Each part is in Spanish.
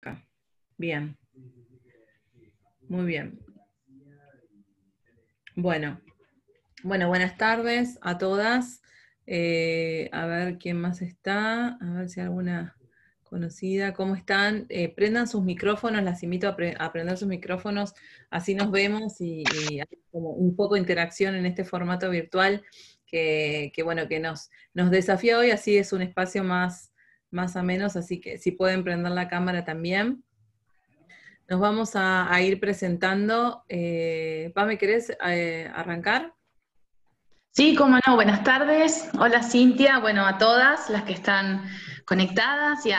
Acá. Bien, muy bien. Bueno, buenas tardes a todas. A ver quién más está, a ver si alguna conocida. ¿Cómo están? Prendan sus micrófonos, las invito a prender sus micrófonos, así nos vemos y hay como un poco de interacción en este formato virtual bueno, que nos desafía hoy, así es un espacio más ameno, así que si pueden prender la cámara también. Nos vamos a ir presentando. Pame, ¿querés arrancar? Sí, cómo no, buenas tardes. Hola Cintia, bueno, a todas las que están conectadas y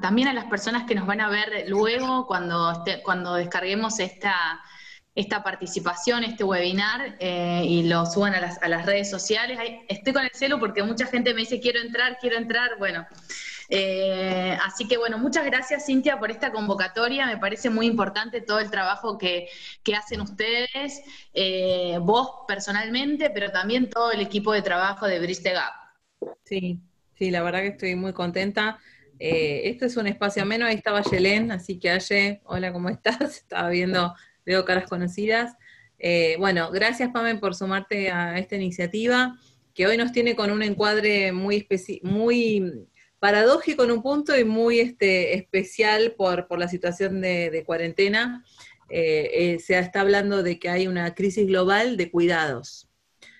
también a las personas que nos van a ver luego cuando descarguemos esta participación, este webinar y lo suban a las redes sociales. Estoy con el celu porque mucha gente me dice quiero entrar, bueno. Así que bueno, muchas gracias Cintia por esta convocatoria, me parece muy importante todo el trabajo que hacen ustedes, vos personalmente, pero también todo el equipo de trabajo de Bridge the Gap. Sí, sí, la verdad que estoy muy contenta. Este es un espacio ameno, ahí estaba Yelén, así que Aye, hola, ¿cómo estás? Estaba viendo, veo caras conocidas. Bueno, gracias Pame por sumarte a esta iniciativa, que hoy nos tiene con un encuadre muy paradójico en un punto y muy especial por la situación de cuarentena. Se está hablando de que hay una crisis global de cuidados.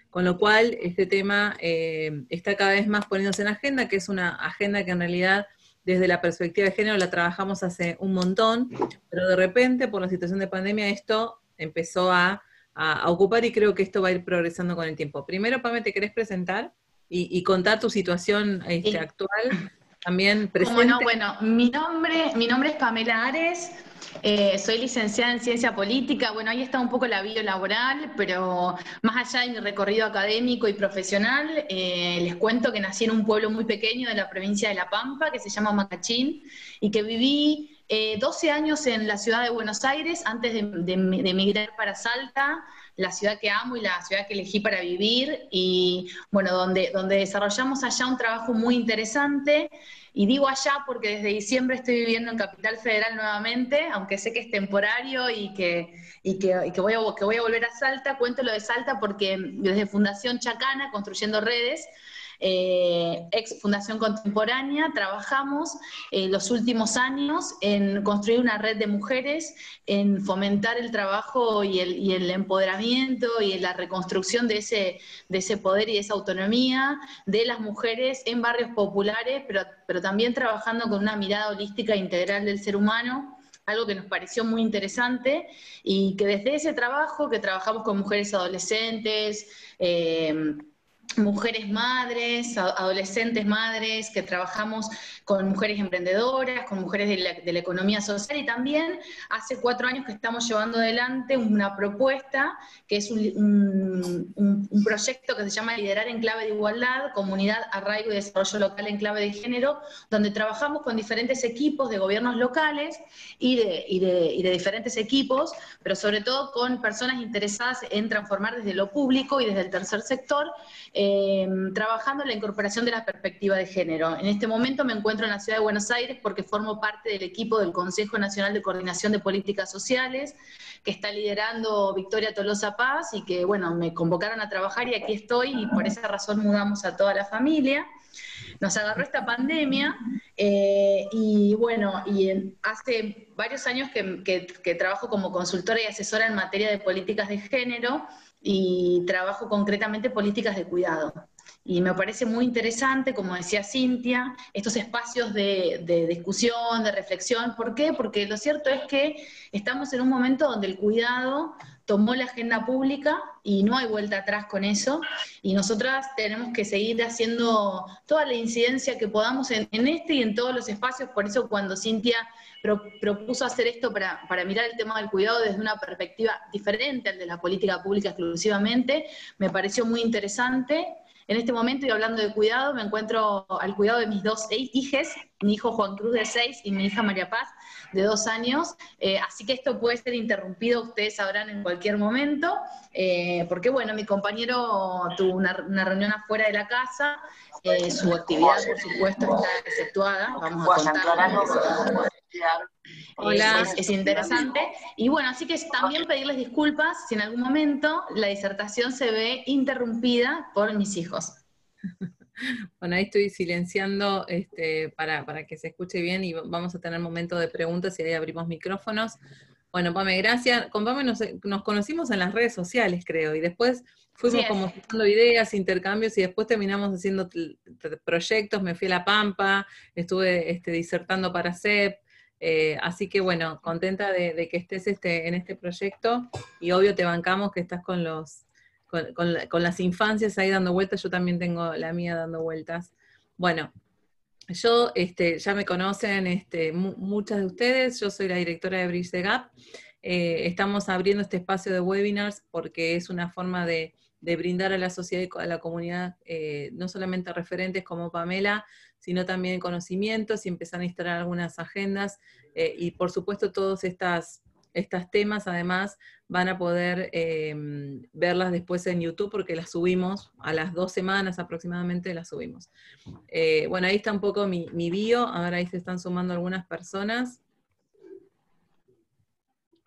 Con lo cual, este tema está cada vez más poniéndose en agenda, que es una agenda que en realidad desde la perspectiva de género la trabajamos hace un montón, pero de repente por la situación de pandemia esto empezó a ocupar y creo que esto va a ir progresando con el tiempo. Primero, Pame, ¿te querés presentar y contar tu situación Sí. actual, también Cómo no, presente? bueno, mi nombre es Pamela Ares, soy licenciada en Ciencia Política, bueno, ahí está un poco la vida laboral, pero más allá de mi recorrido académico y profesional, les cuento que nací en un pueblo muy pequeño de la provincia de La Pampa, que se llama Macachín, y que viví 12 años en la ciudad de Buenos Aires antes de emigrar para Salta, la ciudad que amo y la ciudad que elegí para vivir, y bueno, donde desarrollamos allá un trabajo muy interesante. Y digo allá porque desde diciembre estoy viviendo en Capital Federal nuevamente, aunque sé que es temporario y que voy a volver a Salta. Cuento lo de Salta porque desde Fundación Chacana, Construyendo Redes, ex Fundación Contemporánea, trabajamos los últimos años en construir una red de mujeres, en fomentar el trabajo y el empoderamiento y la reconstrucción de ese poder y de esa autonomía de las mujeres en barrios populares, pero también trabajando con una mirada holística e integral del ser humano, algo que nos pareció muy interesante y que desde ese trabajo, que trabajamos con mujeres adolescentes, mujeres madres, adolescentes madres, que trabajamos con mujeres emprendedoras, con mujeres de la economía social y también hace 4 años que estamos llevando adelante una propuesta que es un proyecto que se llama Liderar en Clave de Igualdad, Comunidad, Arraigo y Desarrollo Local en Clave de Género, donde trabajamos con diferentes equipos de gobiernos locales y de diferentes equipos, pero sobre todo con personas interesadas en transformar desde lo público y desde el tercer sector, trabajando en la incorporación de la perspectiva de género. En este momento me encuentro en la ciudad de Buenos Aires porque formo parte del equipo del Consejo Nacional de Coordinación de Políticas Sociales, que está liderando Victoria Tolosa Paz y que, bueno, me convocaron a trabajar y aquí estoy y por esa razón mudamos a toda la familia. Nos agarró esta pandemia y bueno, hace varios años que trabajo como consultora y asesora en materia de políticas de género y trabajo concretamente políticas de cuidado. Y me parece muy interesante, como decía Cintia, estos espacios de discusión, de reflexión. ¿Por qué? Porque lo cierto es que estamos en un momento donde el cuidado tomó la agenda pública y no hay vuelta atrás con eso. Y nosotras tenemos que seguir haciendo toda la incidencia que podamos en este y en todos los espacios. Por eso cuando Cintia propuso hacer esto para mirar el tema del cuidado desde una perspectiva diferente al de la política pública exclusivamente, me pareció muy interesante. En este momento, y hablando de cuidado, me encuentro al cuidado de mis 2 hijas, mi hijo Juan Cruz de 6 y mi hija María Paz de 2 años, así que esto puede ser interrumpido, ustedes sabrán en cualquier momento, porque bueno, mi compañero tuvo una reunión afuera de la casa, su actividad por supuesto está exceptuada, vamos a contar. Hola. Es interesante. Y bueno, así que también pedirles disculpas si en algún momento la disertación se ve interrumpida por mis hijos. Bueno, ahí estoy silenciando para que se escuche bien y vamos a tener momento de preguntas y ahí abrimos micrófonos. Bueno, Pame, gracias. Con Pame nos conocimos en las redes sociales, creo, y después Así fuimos es. como dando ideas, intercambios, y después terminamos haciendo proyectos. Me fui a La Pampa, estuve disertando para CEP, así que bueno, contenta de que estés en este proyecto, y obvio te bancamos que estás con las infancias ahí dando vueltas. Yo también tengo la mía dando vueltas. Bueno, yo, ya me conocen muchas de ustedes. Yo soy la directora de Bridge the Gap. Estamos abriendo este espacio de webinars porque es una forma de brindar a la sociedad y a la comunidad no solamente referentes como Pamela, sino también conocimientos y empezar a instalar algunas agendas. Y por supuesto todos estas temas además van a poder verlas después en YouTube porque las subimos a las 2 semanas aproximadamente, las subimos. Bueno, ahí está un poco mi bio, ahora ahí se están sumando algunas personas.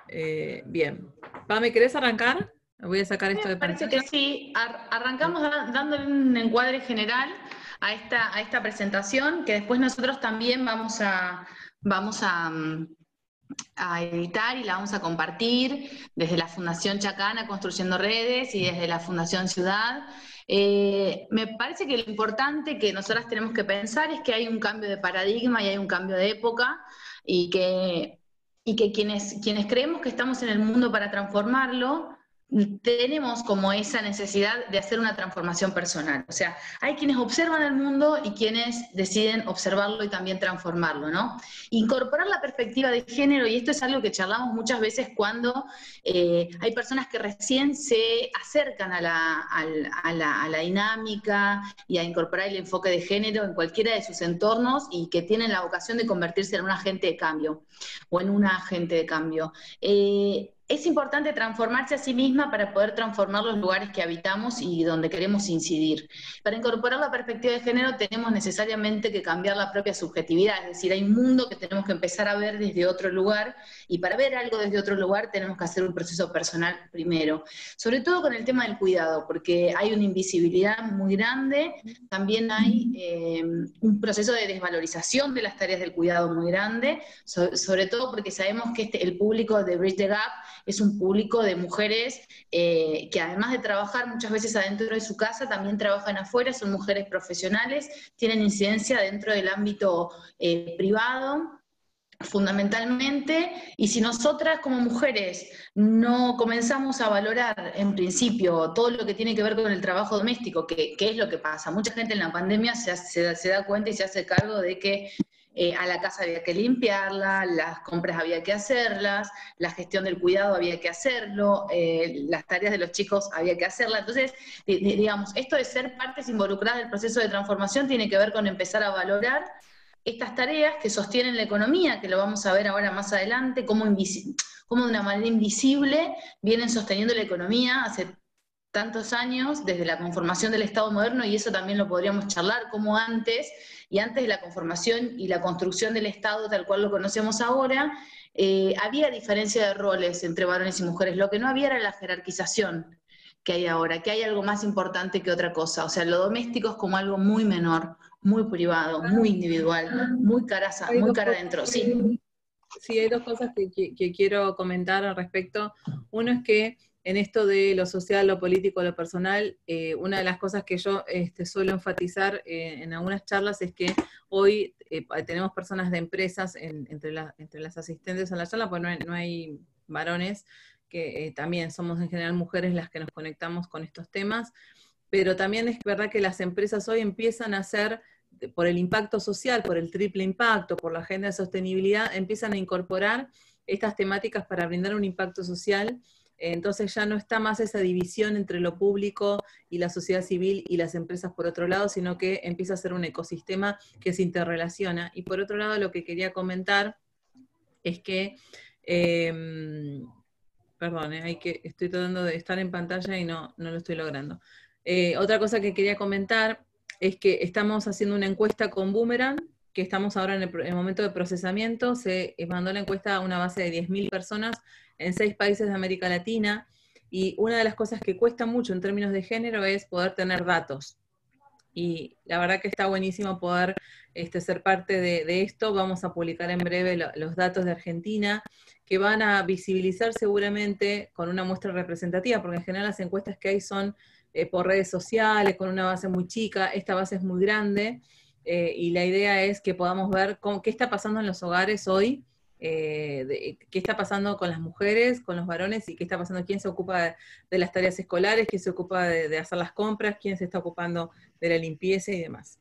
Bien. Pame, ¿querés arrancar? Voy a sacar esto de Parece pantalla. que sí. Arrancamos dándole un encuadre general a esta presentación, que después nosotros también vamos a editar y la vamos a compartir desde la Fundación Chacana, Construyendo Redes, y desde la Fundación Ciudad. Me parece que lo importante que nosotras tenemos que pensar es que hay un cambio de paradigma y hay un cambio de época, y que quienes creemos que estamos en el mundo para transformarlo, tenemos como esa necesidad de hacer una transformación personal. O sea, hay quienes observan el mundo y quienes deciden observarlo y también transformarlo, ¿no? Incorporar la perspectiva de género, y esto es algo que charlamos muchas veces cuando hay personas que recién se acercan a la dinámica y a incorporar el enfoque de género en cualquiera de sus entornos y que tienen la vocación de convertirse en un agente de cambio o en una agente de cambio. Es importante transformarse a sí misma para poder transformar los lugares que habitamos y donde queremos incidir. Para incorporar la perspectiva de género tenemos necesariamente que cambiar la propia subjetividad, es decir, hay un mundo que tenemos que empezar a ver desde otro lugar, y para ver algo desde otro lugar tenemos que hacer un proceso personal primero, sobre todo con el tema del cuidado, porque hay una invisibilidad muy grande, también hay un proceso de desvalorización de las tareas del cuidado muy grande, sobre todo porque sabemos que el público de Bridge the Gap es un público de mujeres que además de trabajar muchas veces adentro de su casa, también trabajan afuera, son mujeres profesionales, tienen incidencia dentro del ámbito privado, fundamentalmente, y si nosotras como mujeres no comenzamos a valorar en principio todo lo que tiene que ver con el trabajo doméstico, que es lo que pasa, mucha gente en la pandemia se da cuenta y se hace cargo de que a la casa había que limpiarla, las compras había que hacerlas, la gestión del cuidado había que hacerlo, las tareas de los chicos había que hacerlas. Entonces, digamos, esto de ser partes involucradas del proceso de transformación tiene que ver con empezar a valorar estas tareas que sostienen la economía, que lo vamos a ver ahora más adelante, cómo de una manera invisible vienen sosteniendo la economía hace tantos años, desde la conformación del Estado moderno, y eso también lo podríamos charlar, como antes de la conformación y la construcción del Estado tal cual lo conocemos ahora, había diferencia de roles entre varones y mujeres. Lo que no había era la jerarquización que hay ahora, que hay algo más importante que otra cosa. O sea, lo doméstico es como algo muy menor, muy privado, muy individual, muy cara adentro. Sí. Sí, hay dos cosas que quiero comentar al respecto. Uno es que en esto de lo social, lo político, lo personal, una de las cosas que yo suelo enfatizar en algunas charlas es que hoy tenemos personas de empresas entre las asistentes a la charla, pues no hay varones, que también somos en general mujeres las que nos conectamos con estos temas, pero también es verdad que las empresas hoy empiezan a hacer, por el impacto social, por el triple impacto, por la agenda de sostenibilidad, empiezan a incorporar estas temáticas para brindar un impacto social. Entonces ya no está más esa división entre lo público y la sociedad civil y las empresas por otro lado, sino que empieza a ser un ecosistema que se interrelaciona. Y por otro lado, lo que quería comentar es que, perdón, estoy tratando de estar en pantalla y no lo estoy logrando. Otra cosa que quería comentar es que estamos haciendo una encuesta con Boomerang, que estamos ahora en el momento de procesamiento, se mandó la encuesta a una base de 10.000 personas en 6 países de América Latina, y una de las cosas que cuesta mucho en términos de género es poder tener datos. Y la verdad que está buenísimo poder ser parte de esto. Vamos a publicar en breve los datos de Argentina, que van a visibilizar seguramente con una muestra representativa, porque en general las encuestas que hay son por redes sociales, con una base muy chica. Esta base es muy grande, y la idea es que podamos ver qué está pasando en los hogares hoy, qué está pasando con las mujeres, con los varones, y qué está pasando, quién se ocupa de las tareas escolares, quién se ocupa de hacer las compras, quién se está ocupando de la limpieza y demás.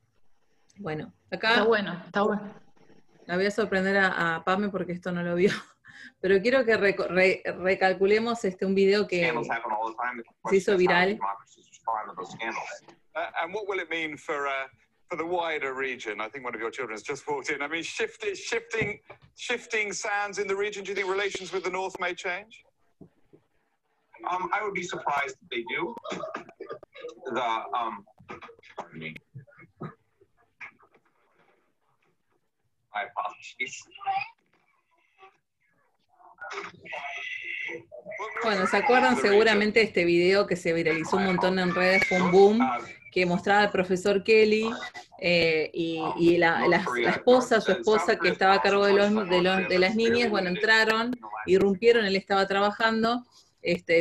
Bueno, acá Está bueno, está bueno. la voy a sorprender a Pame porque esto no lo vio, pero quiero que recalculemos un video que se hizo viral. And what will it mean for the wider region? I think one of your children has just walked in. I mean, shifting sands in the region. Do you think relations with the North may change? I would be surprised if they do. Pardon me. My apologies. Bueno, ¿se acuerdan seguramente de este video que se viralizó un montón en redes? Fue un boom, que mostraba al profesor Kelly y la esposa, su esposa que estaba a cargo de las niñas. Bueno, entraron, irrumpieron, él estaba trabajando.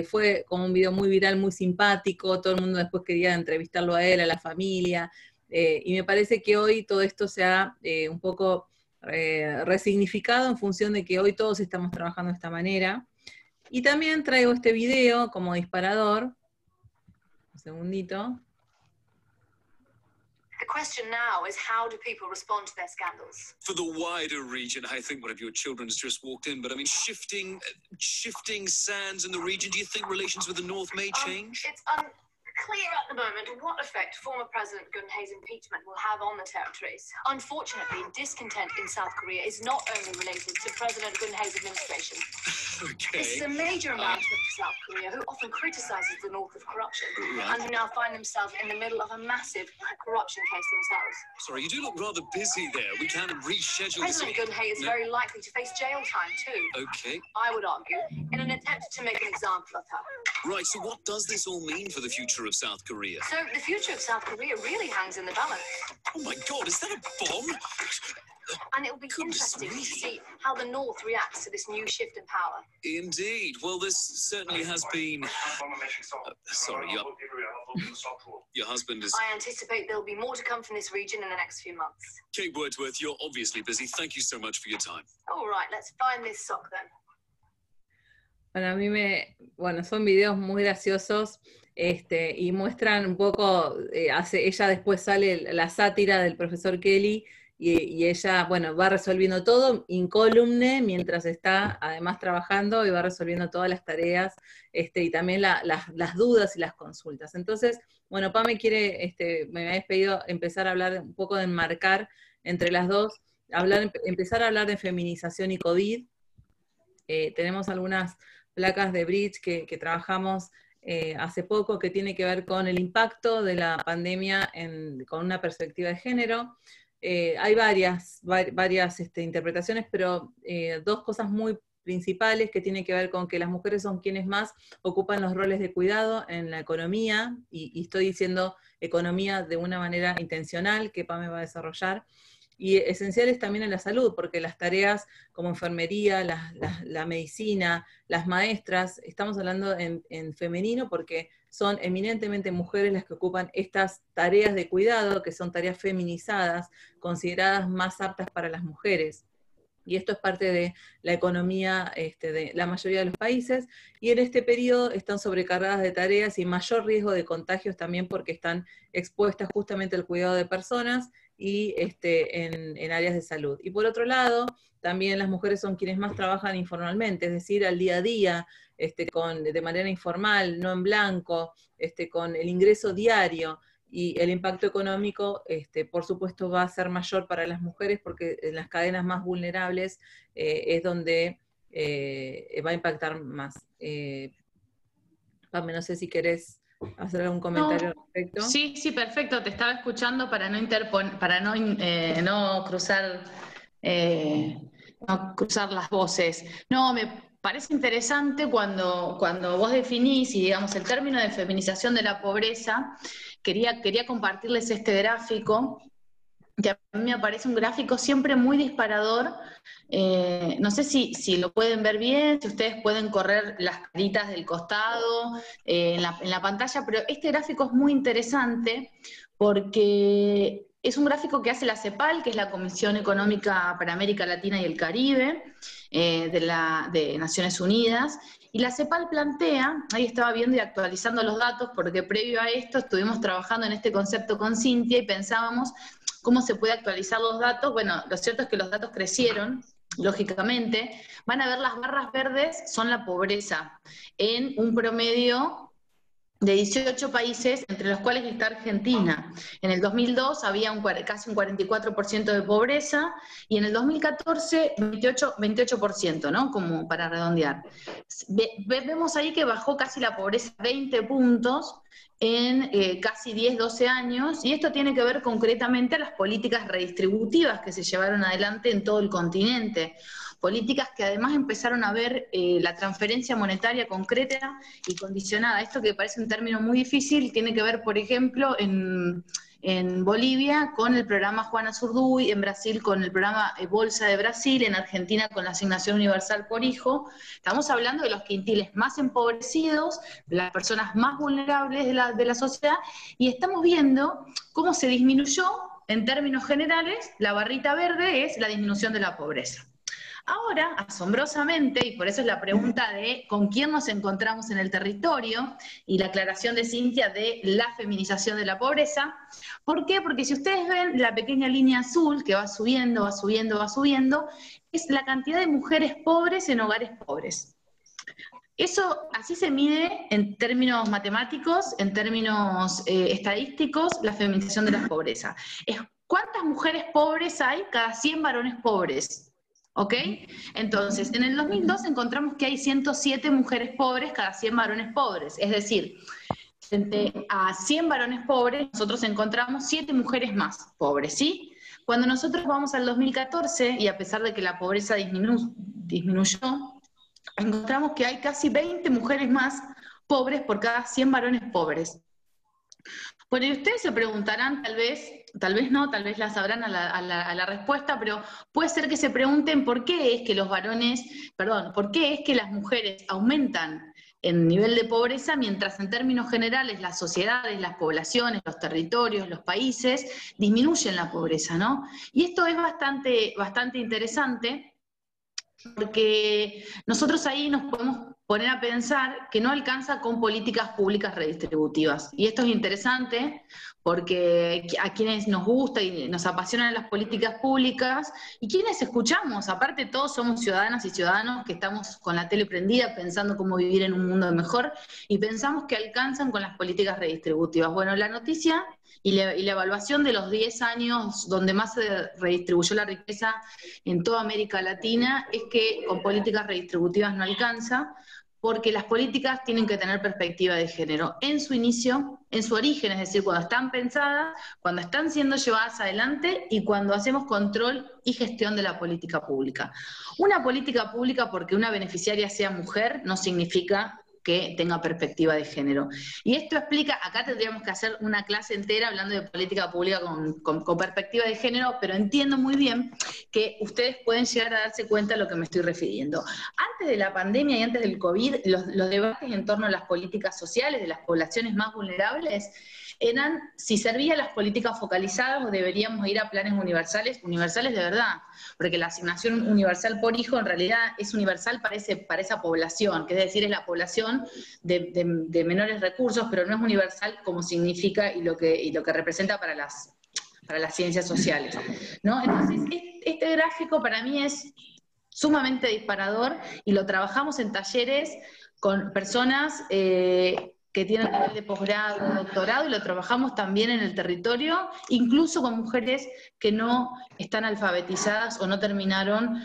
Fue como un video muy viral, muy simpático, todo el mundo después quería entrevistarlo a él, a la familia, y me parece que hoy todo esto se ha un poco resignificado en función de que hoy todos estamos trabajando de esta manera. Y también traigo este video como disparador. Un segundito. The question now is, how do people respond to their scandals? For the wider region, I think one of your children has just walked in, but I mean, shifting sands in the region, do you think relations with the North may change? It's unclear at the moment what effect former President Gun-hae's impeachment will have on the territories. Unfortunately, discontent in South Korea is not only related to President Gun-hae's administration. Okay. This is a major announcement for South Korea, who often criticizes the North of corruption, and who now find themselves in the middle of a massive corruption case themselves. Sorry, you do look rather busy there. We can reschedule this. President Gun-hae is very likely to face jail time too. Okay. I would argue, in an attempt to make an example of her. Right, so what does this all mean for the future of South Korea? So the future of South Korea really hangs in the balance. Oh my God, is that a bomb? And it will be interesting to see how the North reacts to this new shift in power. Indeed. Well, this certainly has been... sorry, your husband is... I anticipate there'll be more to come from this region in the next few months. Kate Wordsworth, you're obviously busy. Thank you so much for your time. All right, let's find this sock then. Bueno, a mí son videos muy graciosos, y muestran un poco, ella después sale la sátira del profesor Kelly, y ella, bueno, va resolviendo todo incólume mientras está además trabajando, y va resolviendo todas las tareas, y también las dudas y las consultas. Entonces, bueno, Pame quiere, me habéis pedido empezar a hablar un poco de enmarcar entre las dos, empezar a hablar de feminización y COVID. Tenemos algunas placas de Bridge que trabajamos hace poco, que tiene que ver con el impacto de la pandemia con una perspectiva de género. Hay varias interpretaciones, pero dos cosas muy principales que tienen que ver con que las mujeres son quienes más ocupan los roles de cuidado en la economía, y estoy diciendo economía de una manera intencional que Pame va a desarrollar, y esenciales también en la salud, porque las tareas como enfermería, la medicina, las maestras, estamos hablando en femenino porque son eminentemente mujeres las que ocupan estas tareas de cuidado, que son tareas feminizadas, consideradas más aptas para las mujeres. Y esto es parte de la economía de la mayoría de los países, y en este periodo están sobrecargadas de tareas y mayor riesgo de contagios también porque están expuestas justamente al cuidado de personas y en áreas de salud. Y por otro lado, también las mujeres son quienes más trabajan informalmente, es decir, al día a día, de manera informal, no en blanco, con el ingreso diario, y el impacto económico, por supuesto, va a ser mayor para las mujeres porque en las cadenas más vulnerables es donde va a impactar más. Pame, no sé si querés hacer algún comentario al respecto? Sí, sí, perfecto. Te estaba escuchando para no cruzar, no cruzar las voces. No, me parece interesante cuando vos definís, y digamos, el término de feminización de la pobreza. Quería compartirles este gráfico, que a mí me parece un gráfico siempre muy disparador. No sé si lo pueden ver bien, si ustedes pueden correr las caritas del costado en la pantalla, pero este gráfico es muy interesante porque es un gráfico que hace la CEPAL, que es la Comisión Económica para América Latina y el Caribe de Naciones Unidas. Y la CEPAL plantea, ahí estaba viendo y actualizando los datos, porque previo a esto estuvimos trabajando en este concepto con Cintia y pensábamos cómo se puede actualizar los datos. Bueno, lo cierto es que los datos crecieron, lógicamente. Van a ver las barras verdes, son la pobreza, en un promedio de 18 países, entre los cuales está Argentina. En el 2002 había casi un 44% de pobreza, y en el 2014 28%, ¿no? Como para redondear. Vemos ahí que bajó casi la pobreza 20 puntos en casi 10, 12 años, y esto tiene que ver concretamente a las políticas redistributivas que se llevaron adelante en todo el continente. Políticas que además empezaron a ver la transferencia monetaria concreta y condicionada. Esto que parece un término muy difícil tiene que ver, por ejemplo, en Bolivia con el programa Juana Zurduy, en Brasil con el programa Bolsa de Brasil, en Argentina con la asignación universal por hijo. Estamos hablando de los quintiles más empobrecidos, de las personas más vulnerables de la sociedad, y estamos viendo cómo se disminuyó, en términos generales, la barrita verde es la disminución de la pobreza. Ahora, asombrosamente, y por eso es la pregunta de con quién nos encontramos en el territorio, y la aclaración de Cintia de la feminización de la pobreza. ¿Por qué? Porque si ustedes ven la pequeña línea azul que va subiendo, va subiendo, va subiendo, es la cantidad de mujeres pobres en hogares pobres. Eso así se mide en términos matemáticos, en términos estadísticos, la feminización de la pobreza. Es cuántas mujeres pobres hay cada 100 varones pobres. ¿Ok? Entonces, en el 2002 encontramos que hay 107 mujeres pobres cada 100 varones pobres. Es decir, frente a 100 varones pobres, nosotros encontramos 7 mujeres más pobres, ¿sí? Cuando nosotros vamos al 2014, y a pesar de que la pobreza disminuyó, encontramos que hay casi 20 mujeres más pobres por cada 100 varones pobres. Bueno, y ustedes se preguntarán, tal vez no, tal vez la sabrán a la respuesta, pero puede ser que se pregunten por qué es que por qué es que las mujeres aumentan en nivel de pobreza, mientras en términos generales las sociedades, las poblaciones, los territorios, los países disminuyen la pobreza, ¿no? Y esto es bastante interesante, porque nosotros ahí nos podemos poner a pensar que no alcanza con políticas públicas redistributivas. Y esto es interesante porque a quienes nos gusta y nos apasionan las políticas públicas, y quienes escuchamos, aparte todos somos ciudadanas y ciudadanos que estamos con la tele prendida pensando cómo vivir en un mundo mejor, y pensamos que alcanzan con las políticas redistributivas. Bueno, la noticia y la evaluación de los 10 años donde más se redistribuyó la riqueza en toda América Latina es que con políticas redistributivas no alcanza, porque las políticas tienen que tener perspectiva de género en su inicio, en su origen, es decir, cuando están pensadas, cuando están siendo llevadas adelante y cuando hacemos control y gestión de la política pública. Una política pública, porque una beneficiaria sea mujer, no significa que tenga perspectiva de género. Y esto explica, acá tendríamos que hacer una clase entera hablando de política pública con perspectiva de género, pero entiendo muy bien que ustedes pueden llegar a darse cuenta de lo que me estoy refiriendo. Antes de la pandemia y antes del COVID, los debates en torno a las políticas sociales de las poblaciones más vulnerables eran si servían las políticas focalizadas o deberíamos ir a planes universales de verdad, porque la asignación universal por hijo en realidad es universal para esa población, que es decir, es la población de menores recursos, pero no es universal como significa y lo que representa para las ciencias sociales, ¿no? Entonces, este gráfico para mí es sumamente disparador y lo trabajamos en talleres con personas que tienen nivel de posgrado, doctorado, y lo trabajamos también en el territorio, incluso con mujeres que no están alfabetizadas o no terminaron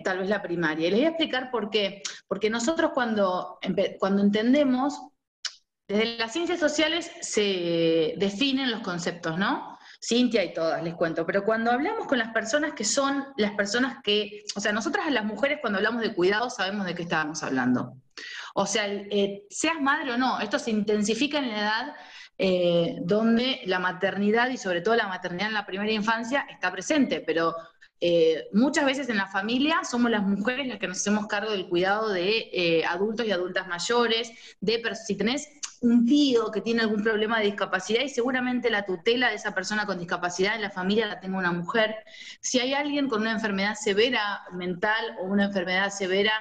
tal vez la primaria. Y les voy a explicar por qué. Porque nosotros cuando entendemos Desde las ciencias sociales se definen los conceptos, ¿no? Cintia y todas, les cuento. Pero cuando hablamos con las personas que son las personas que, o sea, nosotras las mujeres cuando hablamos de cuidado sabemos de qué estábamos hablando. O sea, seas madre o no, esto se intensifica en la edad donde la maternidad y sobre todo la maternidad en la primera infancia está presente, pero muchas veces en la familia somos las mujeres las que nos hacemos cargo del cuidado de adultos y adultas mayores, si tenés un tío que tiene algún problema de discapacidad y seguramente la tutela de esa persona con discapacidad en la familia la tenga una mujer. Si hay alguien con una enfermedad severa mental o una enfermedad severa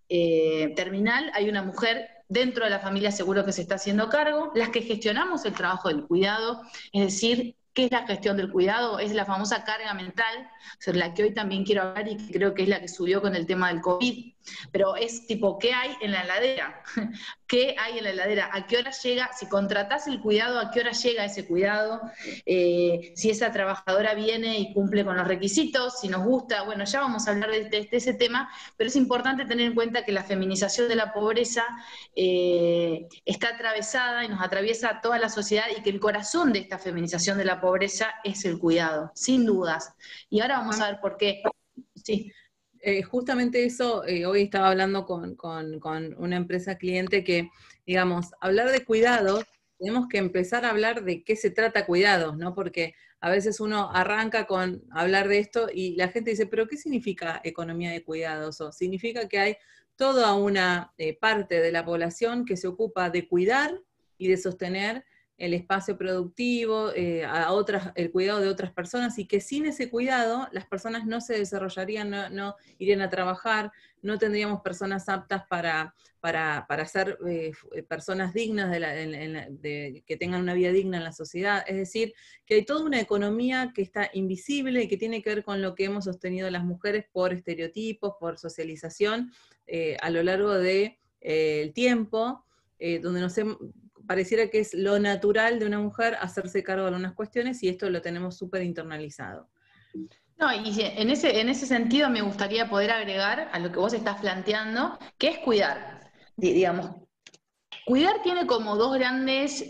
terminal, hay una mujer dentro de la familia seguro que se está haciendo cargo. Las que gestionamos el trabajo del cuidado, es decir, ¿qué es la gestión del cuidado? Es la famosa carga mental, sobre la que hoy también quiero hablar y que creo que es la que subió con el tema del COVID. Pero es tipo, ¿qué hay en la heladera? ¿Qué hay en la heladera? ¿A qué hora llega? Si contratás el cuidado, ¿a qué hora llega ese cuidado? Si esa trabajadora viene y cumple con los requisitos, si nos gusta, bueno, ya vamos a hablar de ese tema, pero es importante tener en cuenta que la feminización de la pobreza está atravesada y nos atraviesa a toda la sociedad y que el corazón de esta feminización de la pobreza es el cuidado, sin dudas. Y ahora vamos a ver por qué. Sí. Justamente eso, hoy estaba hablando con una empresa cliente que, digamos, hablar de cuidados, tenemos que empezar a hablar de qué se trata cuidados, ¿no? Porque a veces uno arranca con hablar de esto y la gente dice, ¿pero qué significa economía de cuidados? O significa que hay toda una parte de la población que se ocupa de cuidar y de sostener el espacio productivo, el cuidado de otras personas, y que sin ese cuidado las personas no se desarrollarían, no irían a trabajar, no tendríamos personas aptas para ser personas dignas, que tengan una vida digna en la sociedad. Es decir, que hay toda una economía que está invisible y que tiene que ver con lo que hemos sostenido las mujeres por estereotipos, por socialización, a lo largo del tiempo, donde pareciera que es lo natural de una mujer hacerse cargo de algunas cuestiones y esto lo tenemos súper internalizado. No, y en ese sentido me gustaría poder agregar a lo que vos estás planteando, que es cuidar. Digamos, cuidar tiene como dos grandes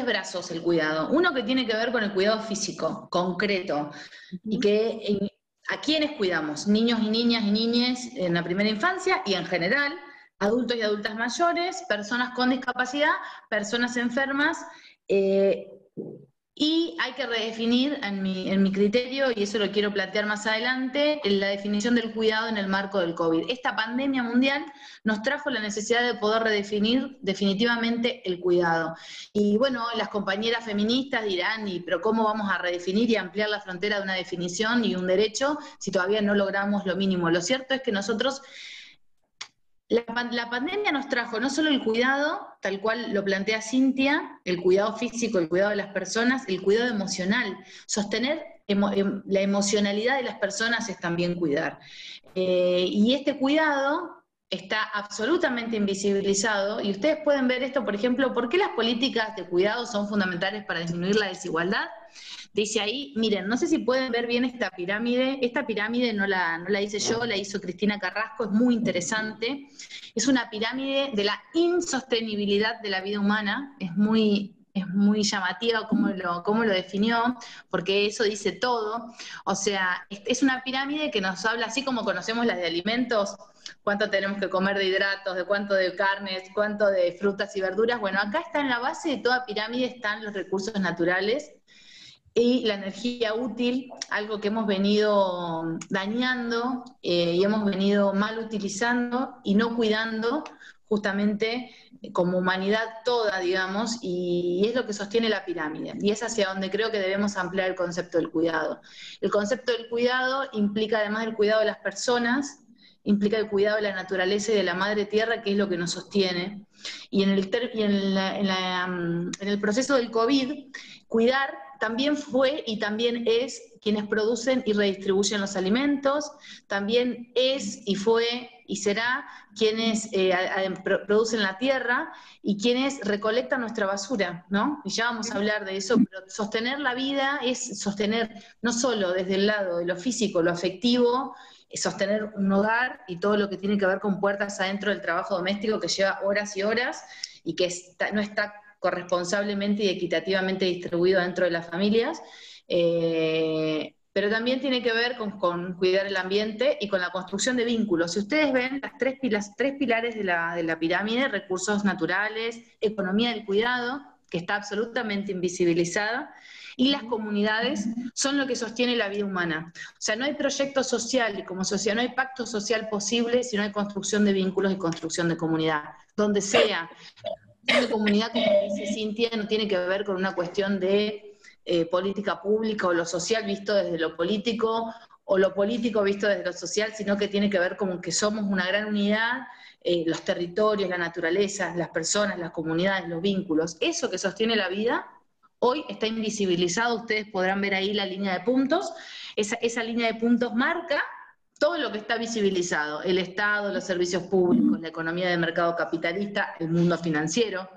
brazos el cuidado. Uno que tiene que ver con el cuidado físico, concreto, y que ¿a quiénes cuidamos? Niños y niñas en la primera infancia y en general, adultos y adultas mayores, personas con discapacidad, personas enfermas, y hay que redefinir, en mi criterio, y eso lo quiero plantear más adelante, la definición del cuidado en el marco del COVID. Esta pandemia mundial nos trajo la necesidad de poder redefinir definitivamente el cuidado. Y bueno, las compañeras feministas dirán, pero ¿cómo vamos a redefinir y ampliar la frontera de una definición y un derecho si todavía no logramos lo mínimo? Lo cierto es que nosotros... La pandemia nos trajo no solo el cuidado, tal cual lo plantea Cintia, el cuidado físico, el cuidado de las personas, el cuidado emocional. Sostener la emocionalidad de las personas es también cuidar. Y este cuidado está absolutamente invisibilizado, y ustedes pueden ver esto, por ejemplo, ¿por qué las políticas de cuidado son fundamentales para disminuir la desigualdad? Dice ahí, miren, no sé si pueden ver bien esta pirámide no la hice yo, la hizo Cristina Carrasco, es muy interesante, es una pirámide de la insostenibilidad de la vida humana, es muy llamativa cómo lo definió, porque eso dice todo. O sea, es una pirámide que nos habla, así como conocemos las de alimentos, cuánto tenemos que comer de hidratos, de cuánto de carnes, cuánto de frutas y verduras. Bueno, acá está en la base de toda pirámide están los recursos naturales y la energía útil, algo que hemos venido dañando y hemos venido mal utilizando y no cuidando justamente como humanidad toda, digamos, y es lo que sostiene la pirámide, y es hacia donde creo que debemos ampliar el concepto del cuidado. El concepto del cuidado implica, además del cuidado de las personas, implica el cuidado de la naturaleza y de la madre tierra, que es lo que nos sostiene. Y en el proceso del COVID, cuidar también fue y también es quienes producen y redistribuyen los alimentos, también es y fue y será quienes producen la tierra y quienes recolectan nuestra basura, ¿no? Y ya vamos a hablar de eso, pero sostener la vida es sostener no solo desde el lado de lo físico, lo afectivo, sostener un hogar y todo lo que tiene que ver con puertas adentro del trabajo doméstico que lleva horas y horas, y que no está corresponsablemente y equitativamente distribuido dentro de las familias, pero también tiene que ver con cuidar el ambiente y con la construcción de vínculos. Si ustedes ven las tres pilares de la pirámide: recursos naturales, economía del cuidado, que está absolutamente invisibilizada, y las comunidades son lo que sostiene la vida humana. O sea, no hay proyecto social y como sociedad no hay pacto social posible si no hay construcción de vínculos y construcción de comunidad. Donde sea, de comunidad, como dice Cintia, no tiene que ver con una cuestión de política pública o lo social visto desde lo político o lo político visto desde lo social, sino que tiene que ver con que somos una gran unidad, los territorios, la naturaleza, las personas, las comunidades, los vínculos. Eso que sostiene la vida hoy está invisibilizado. Ustedes podrán ver ahí la línea de puntos. Esa línea de puntos marca todo lo que está visibilizado: el Estado, los servicios públicos, la economía de mercado capitalista, el mundo financiero.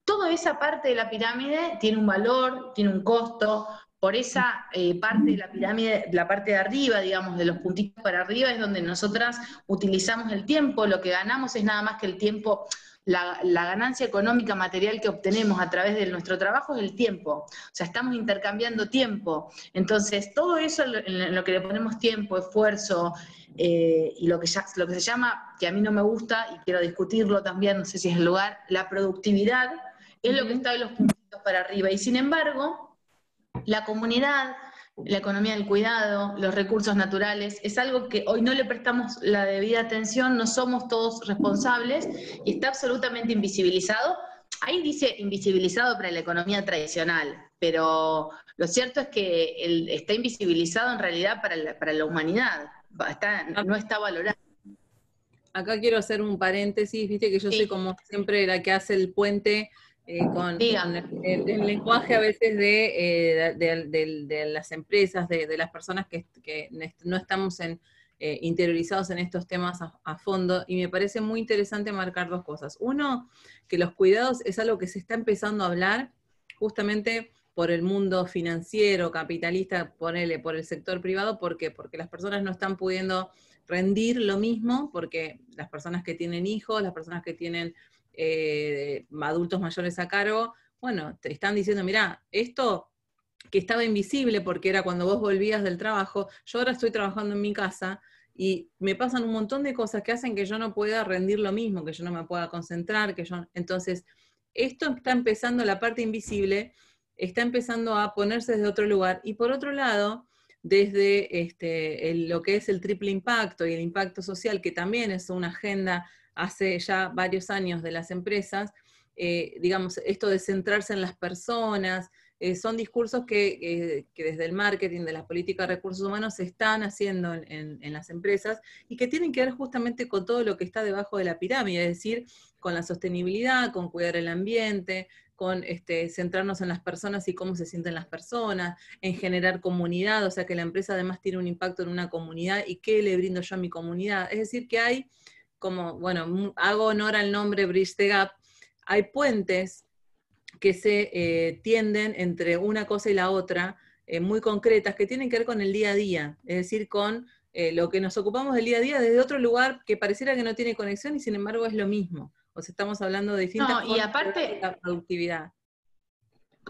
Toda esa parte de la pirámide tiene un valor, tiene un costo. Por esa parte de la pirámide, la parte de arriba, digamos, de los puntitos para arriba, es donde nosotras utilizamos el tiempo. Lo que ganamos es nada más que el tiempo. La ganancia económica material que obtenemos a través de nuestro trabajo es el tiempo. O sea, estamos intercambiando tiempo. Entonces, todo eso en lo que le ponemos tiempo, esfuerzo, y lo que se llama, que a mí no me gusta y quiero discutirlo también, no sé si es el lugar, la productividad, es lo que está de los puntitos para arriba. Y sin embargo, la comunidad, la economía del cuidado, los recursos naturales, es algo que hoy no le prestamos la debida atención, no somos todos responsables y está absolutamente invisibilizado. Ahí dice invisibilizado para la economía tradicional, pero lo cierto es que está invisibilizado en realidad para la humanidad, no está valorado. Acá quiero hacer un paréntesis, viste que yo soy como siempre la que hace el puente con el lenguaje a veces de las empresas, de las personas que no estamos interiorizados en estos temas a fondo, y me parece muy interesante marcar dos cosas. Uno, que los cuidados es algo que se está empezando a hablar justamente por el mundo financiero, capitalista, por el sector privado. ¿Por qué? Porque las personas no están pudiendo rendir lo mismo, porque las personas que tienen hijos, las personas que tienen adultos mayores a cargo, bueno, te están diciendo, mirá, esto que estaba invisible porque era cuando vos volvías del trabajo, yo ahora estoy trabajando en mi casa y me pasan un montón de cosas que hacen que yo no pueda rendir lo mismo, que yo no me pueda concentrar, entonces, esto está empezando, la parte invisible, está empezando a ponerse desde otro lugar. Y por otro lado, desde lo que es el triple impacto y el impacto social, que también es una agenda hace ya varios años de las empresas, digamos, esto de centrarse en las personas, son discursos que desde el marketing, de la política de recursos humanos, se están haciendo en las empresas, y que tienen que ver justamente con todo lo que está debajo de la pirámide, es decir, con la sostenibilidad, con cuidar el ambiente, con centrarnos en las personas y cómo se sienten las personas, en generar comunidad, o sea que la empresa además tiene un impacto en una comunidad, y qué le brindo yo a mi comunidad. Es decir, que hay como, bueno, hago honor al nombre Bridge the Gap, hay puentes que se tienden entre una cosa y la otra, muy concretas, que tienen que ver con el día a día, es decir, con lo que nos ocupamos del día a día desde otro lugar que pareciera que no tiene conexión y sin embargo es lo mismo. O sea, estamos hablando de distintas formas y aparte, de la productividad.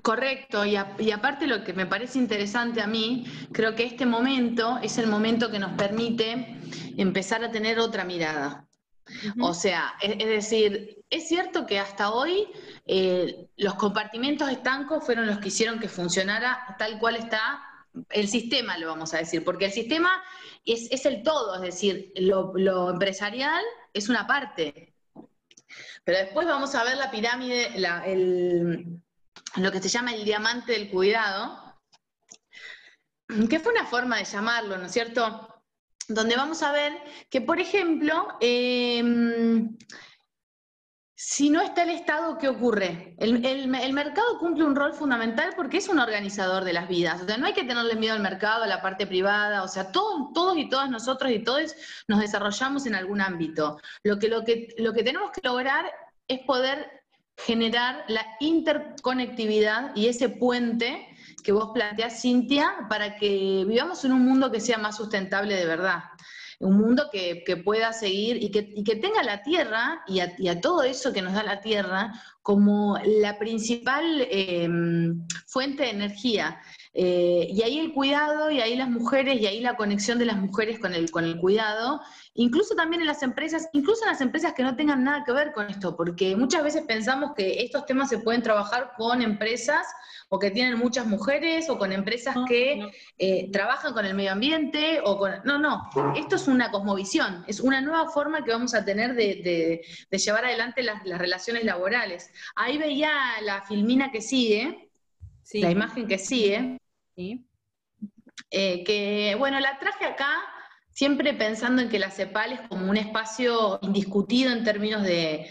Correcto, y aparte lo que me parece interesante a mí, creo que este momento es el momento que nos permite empezar a tener otra mirada. O sea, es decir, es cierto que hasta hoy los compartimentos estancos fueron los que hicieron que funcionara tal cual está el sistema, lo vamos a decir, porque el sistema es el todo, es decir, lo empresarial es una parte, pero después vamos a ver la pirámide, lo que se llama el diamante del cuidado, que fue una forma de llamarlo, ¿no es cierto?, donde vamos a ver que, por ejemplo, si no está el Estado, ¿qué ocurre? El mercado cumple un rol fundamental porque es un organizador de las vidas. O sea, no hay que tenerle miedo al mercado, a la parte privada. O sea, todos y todas nosotros y todos nos desarrollamos en algún ámbito. Lo que tenemos que lograr es poder generar la interconectividad y ese puente que vos planteás, Cintia, para que vivamos en un mundo que sea más sustentable de verdad. un mundo que pueda seguir y que tenga la tierra y a todo eso que nos da la tierra como la principal fuente de energía. Y ahí el cuidado, y ahí las mujeres, y ahí la conexión de las mujeres con el cuidado, incluso también en las empresas, incluso en las empresas que no tengan nada que ver con esto, porque muchas veces pensamos que estos temas se pueden trabajar con empresas o que tienen muchas mujeres o con empresas que trabajan con el medio ambiente o con... No, esto es una cosmovisión, es una nueva forma que vamos a tener de llevar adelante las relaciones laborales. Ahí veía la filmina que sigue, Sí. la imagen que sigue, Sí. que bueno, la traje acá siempre pensando en que la CEPAL es como un espacio indiscutido en términos de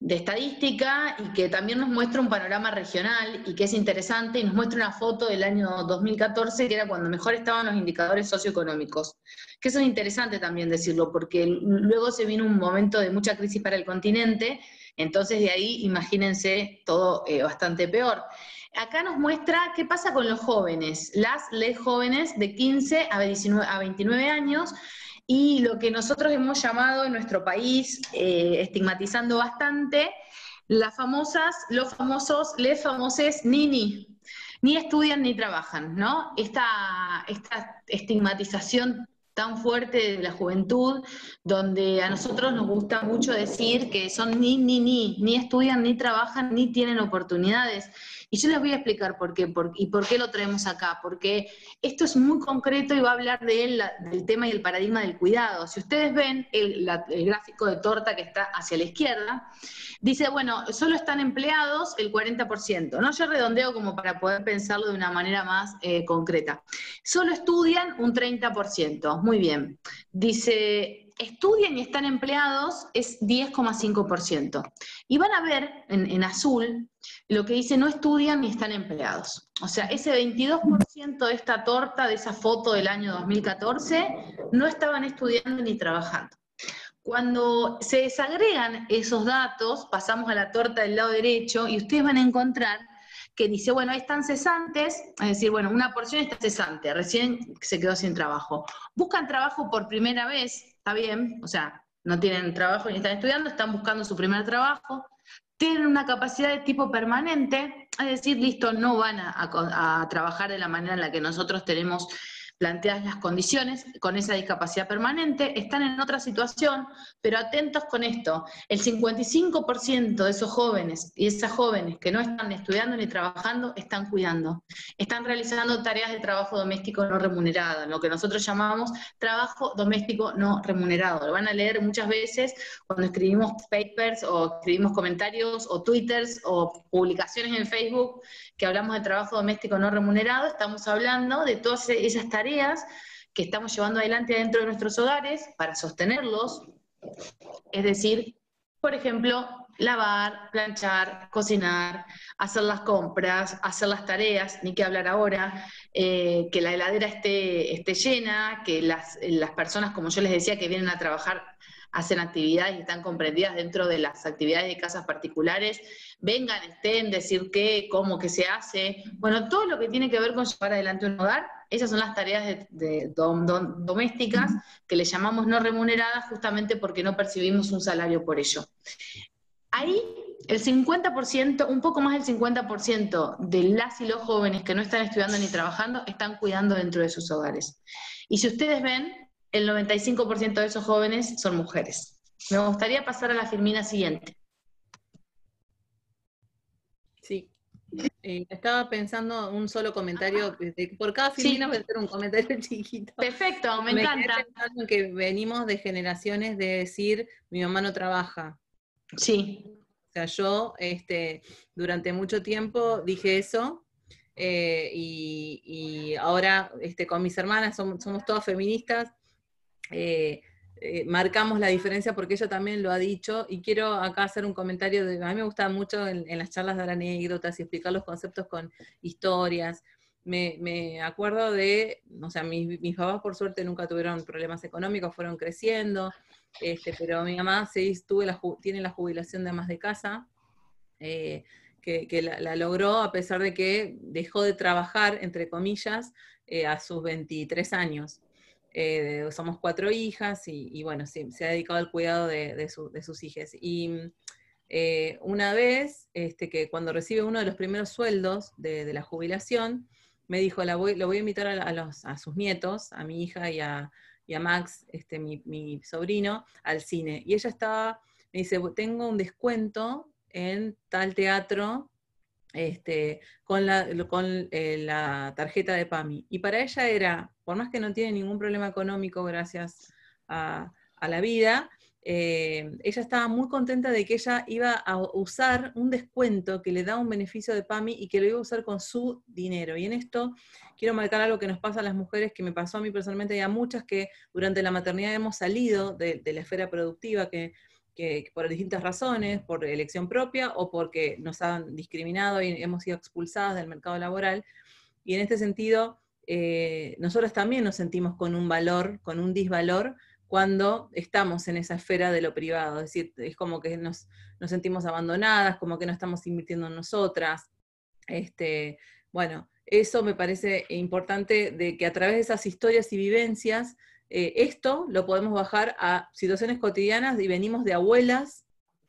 estadística y que también nos muestra un panorama regional y que es interesante y nos muestra una foto del año 2014 que era cuando mejor estaban los indicadores socioeconómicos. Que eso es interesante también decirlo porque luego se vino un momento de mucha crisis para el continente, entonces de ahí imagínense todo bastante peor. Acá nos muestra qué pasa con los jóvenes, les jóvenes de 15 a 29 años, y lo que nosotros hemos llamado en nuestro país, estigmatizando bastante, les famoses ni estudian ni trabajan, ¿no? Esta estigmatización tan fuerte de la juventud, donde a nosotros nos gusta mucho decir que son ni estudian, ni trabajan, ni tienen oportunidades. Y yo les voy a explicar por qué lo traemos acá, porque esto es muy concreto y va a hablar del tema y el paradigma del cuidado. Si ustedes ven el gráfico de torta que está hacia la izquierda, dice, bueno, solo están empleados el 40%, ¿no? Yo redondeo como para poder pensarlo de una manera más concreta. Solo estudian un 30%, muy bien. Dice, estudian y están empleados es 10,5%. Y van a ver en azul lo que dice no estudian ni están empleados. O sea, ese 22% de esta torta, de esa foto del año 2014, no estaban estudiando ni trabajando. Cuando se desagregan esos datos, pasamos a la torta del lado derecho y ustedes van a encontrar que dice, bueno, ahí están cesantes, es decir, bueno, una porción está cesante, recién se quedó sin trabajo. Buscan trabajo por primera vez, está bien, o sea, no tienen trabajo ni están estudiando, están buscando su primer trabajo, tienen una capacidad de tipo permanente, es decir, listo, no van a trabajar de la manera en la que nosotros tenemos planteadas las condiciones con esa discapacidad permanente, están en otra situación, pero atentos con esto, el 55% de esos jóvenes y esas jóvenes que no están estudiando ni trabajando, están cuidando, están realizando tareas de trabajo doméstico no remunerado, lo que nosotros llamamos trabajo doméstico no remunerado. Lo van a leer muchas veces cuando escribimos papers o escribimos comentarios o twitters o publicaciones en Facebook que hablamos de trabajo doméstico no remunerado, estamos hablando de todas esas tareas que estamos llevando adelante dentro de nuestros hogares para sostenerlos, es decir, por ejemplo, lavar, planchar, cocinar, hacer las compras, hacer las tareas, ni qué hablar ahora, que la heladera esté llena, que las personas, como yo les decía, que vienen a trabajar, hacen actividades y están comprendidas dentro de las actividades de casas particulares, vengan, estén, decir qué, cómo, qué se hace. Bueno, todo lo que tiene que ver con llevar adelante un hogar, esas son las tareas domésticas que le llamamos no remuneradas justamente porque no percibimos un salario por ello. Ahí el 50%, un poco más del 50% de las y los jóvenes que no están estudiando ni trabajando están cuidando dentro de sus hogares. Y si ustedes ven, el 95% de esos jóvenes son mujeres. Me gustaría pasar a la filmina siguiente. Sí. Estaba pensando un solo comentario, por cada filmina voy a hacer un comentario chiquito. Perfecto, me encanta. Quedé pensando que venimos de generaciones de decir, mi mamá no trabaja. Sí. O sea, yo durante mucho tiempo dije eso, y ahora con mis hermanas somos todas feministas, marcamos la diferencia porque ella también lo ha dicho, y quiero acá hacer un comentario, a mí me gusta mucho en las charlas dar anécdotas y explicar los conceptos con historias. Me acuerdo de, o sea, mis papás por suerte nunca tuvieron problemas económicos, fueron creciendo, pero mi mamá tiene la jubilación de amas de casa, que la logró a pesar de que dejó de trabajar, entre comillas, a sus 23 años. somos 4 hijas y bueno, sí, se ha dedicado al cuidado de sus hijas. Y una vez, que cuando recibe uno de los primeros sueldos de la jubilación, me dijo, lo voy a invitar a sus nietos, a mi hija y a Max, mi sobrino, al cine. Y ella me dice, tengo un descuento en tal teatro, con la tarjeta de PAMI. Y para ella era, por más que no tiene ningún problema económico gracias a la vida, ella estaba muy contenta de que ella iba a usar un descuento que le da un beneficio de PAMI y que lo iba a usar con su dinero. Y en esto quiero marcar algo que nos pasa a las mujeres, que me pasó a mí personalmente y a muchas, que durante la maternidad hemos salido de la esfera productiva, que por distintas razones, por elección propia o porque nos han discriminado y hemos sido expulsadas del mercado laboral. Y en este sentido, nosotros también nos sentimos con un valor, con un disvalor, cuando estamos en esa esfera de lo privado. Es decir, es como que nos sentimos abandonadas, como que no estamos invirtiendo en nosotras. Bueno, eso me parece importante, de que a través de esas historias y vivencias, esto lo podemos bajar a situaciones cotidianas, y venimos de abuelas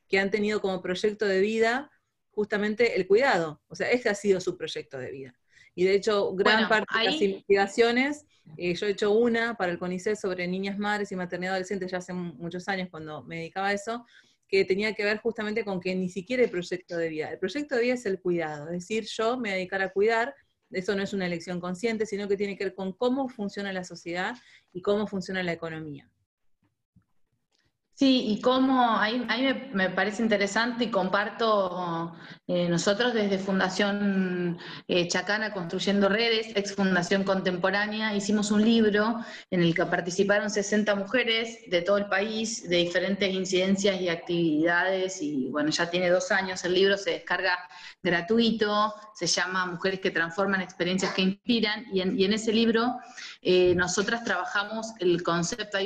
que han tenido como proyecto de vida justamente el cuidado. O sea, este ha sido su proyecto de vida. Y de hecho, gran parte de las investigaciones, yo he hecho una para el CONICET sobre niñas madres y maternidad adolescente ya hace muchos años, cuando me dedicaba a eso, que tenía que ver justamente con que ni siquiera el proyecto de vida. El proyecto de vida es el cuidado, es decir, yo me voy a dedicar a cuidar. Eso no es una elección consciente, sino que tiene que ver con cómo funciona la sociedad y cómo funciona la economía. Sí, y cómo, ahí me parece interesante y comparto, nosotros desde Fundación Chacana Construyendo Redes, ex Fundación Contemporánea, hicimos un libro en el que participaron 60 mujeres de todo el país, de diferentes incidencias y actividades, y bueno, ya tiene 2 años el libro, se descarga gratuito, se llama Mujeres que Transforman, Experiencias que Inspiran, y en ese libro nosotras trabajamos el concepto,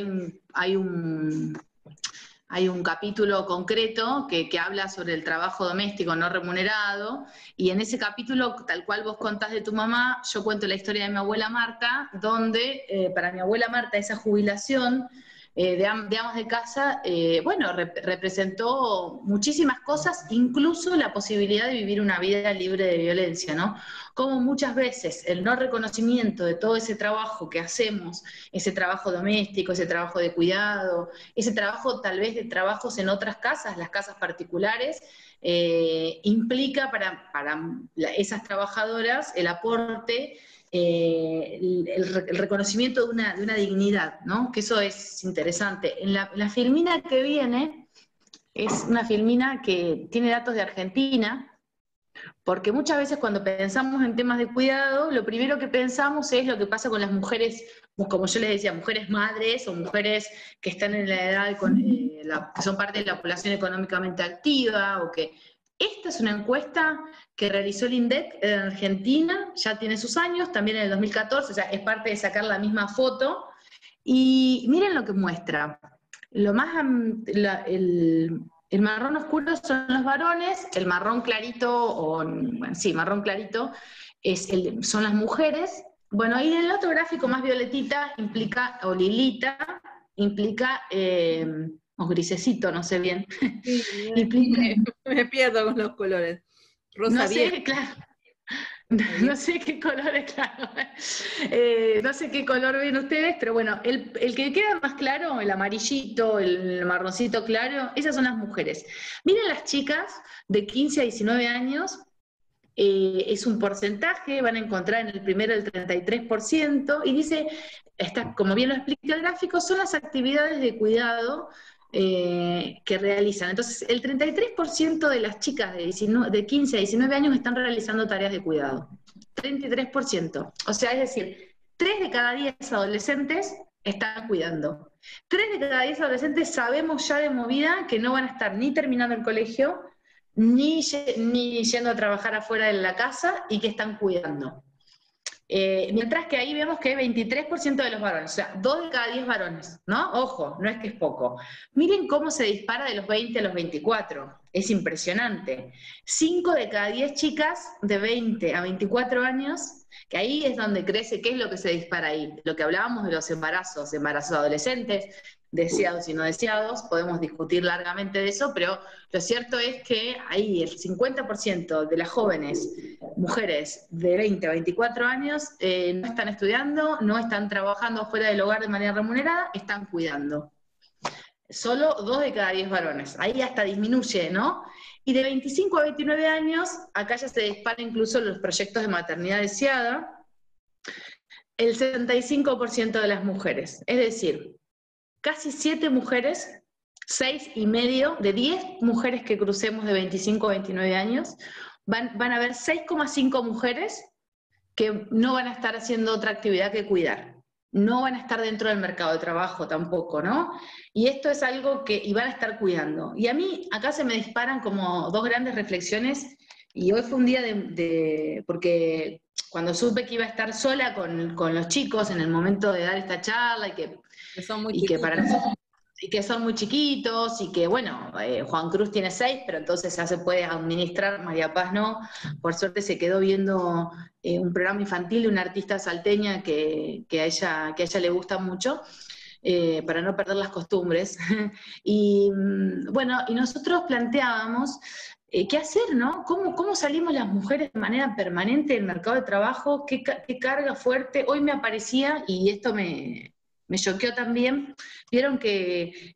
hay un capítulo concreto que habla sobre el trabajo doméstico no remunerado, y en ese capítulo, tal cual vos contás de tu mamá, yo cuento la historia de mi abuela Marta, donde para mi abuela Marta esa jubilación de amas de casa, bueno, representó muchísimas cosas, incluso la posibilidad de vivir una vida libre de violencia, ¿no? Como muchas veces el no reconocimiento de todo ese trabajo que hacemos, ese trabajo doméstico, ese trabajo de cuidado, ese trabajo tal vez de trabajos en otras casas, las casas particulares, implica para esas trabajadoras el aporte, el reconocimiento de una dignidad, ¿no? Que eso es interesante. En la filmina que viene, es una filmina que tiene datos de Argentina, porque muchas veces cuando pensamos en temas de cuidado, lo primero que pensamos es lo que pasa con las mujeres, como yo les decía, mujeres madres o mujeres que están en la edad, que son parte de la población económicamente activa, o que... Esta es una encuesta que realizó el INDEC en Argentina, ya tiene sus años, también en el 2014, o sea, es parte de sacar la misma foto, y miren lo que muestra. El marrón oscuro son los varones, el marrón clarito, marrón clarito, son las mujeres. Bueno, y el otro gráfico más violetita implica, o lilita, implica... o grisecito, no sé bien. Sí, me pierdo con los colores. Rosa, no sé, claro. No sé qué colores, claro. No sé qué color ven ustedes, pero bueno, el que queda más claro, el amarillito, el marroncito claro, esas son las mujeres. Miren las chicas de 15 a 19 años, es un porcentaje, van a encontrar en el primero el 33%, y dice, como bien lo explica el gráfico, son las actividades de cuidado que realizan. Entonces, el 33% de las chicas de 15 a 19 años están realizando tareas de cuidado. 33%. O sea, es decir, 3 de cada 10 adolescentes están cuidando. 3 de cada 10 adolescentes sabemos ya de movida que no van a estar ni terminando el colegio, ni yendo a trabajar afuera de la casa, y que están cuidando. Mientras que ahí vemos que 23% de los varones, o sea, 2 de cada 10 varones, ¿no? Ojo, no es que es poco. Miren cómo se dispara de los 20 a los 24, es impresionante. 5 de cada 10 chicas de 20 a 24 años que ahí es donde crece. ¿Qué es lo que se dispara ahí? Lo que hablábamos de los embarazos adolescentes, deseados y no deseados, podemos discutir largamente de eso, pero lo cierto es que ahí el 50% de las jóvenes mujeres de 20 a 24 años no están estudiando, no están trabajando fuera del hogar de manera remunerada, están cuidando. Solo 2 de cada 10 varones. Ahí hasta disminuye, ¿no? Y de 25 a 29 años, acá ya se disparan incluso los proyectos de maternidad deseada, el 75% de las mujeres. Es decir, casi 7 mujeres, 6,5 de 10 mujeres que crucemos de 25 a 29 años, van a haber 6,5 mujeres que no van a estar haciendo otra actividad que cuidar. No van a estar dentro del mercado de trabajo tampoco, ¿no? Y esto es algo y van a estar cuidando. Y a mí acá se me disparan como 2 grandes reflexiones, y hoy fue un día porque cuando supe que iba a estar sola con los chicos en el momento de dar esta charla, y que son muy chiquitos, y que bueno, Juan Cruz tiene 6, pero entonces ya se puede administrar, María Paz no, por suerte se quedó viendo un programa infantil de una artista salteña que a ella le gusta mucho, para no perder las costumbres. Y bueno, y nosotros planteábamos qué hacer, ¿no? ¿Cómo salimos las mujeres de manera permanente del mercado de trabajo? ¿Qué carga fuerte? Hoy me aparecía, y esto me choqueó también, vieron que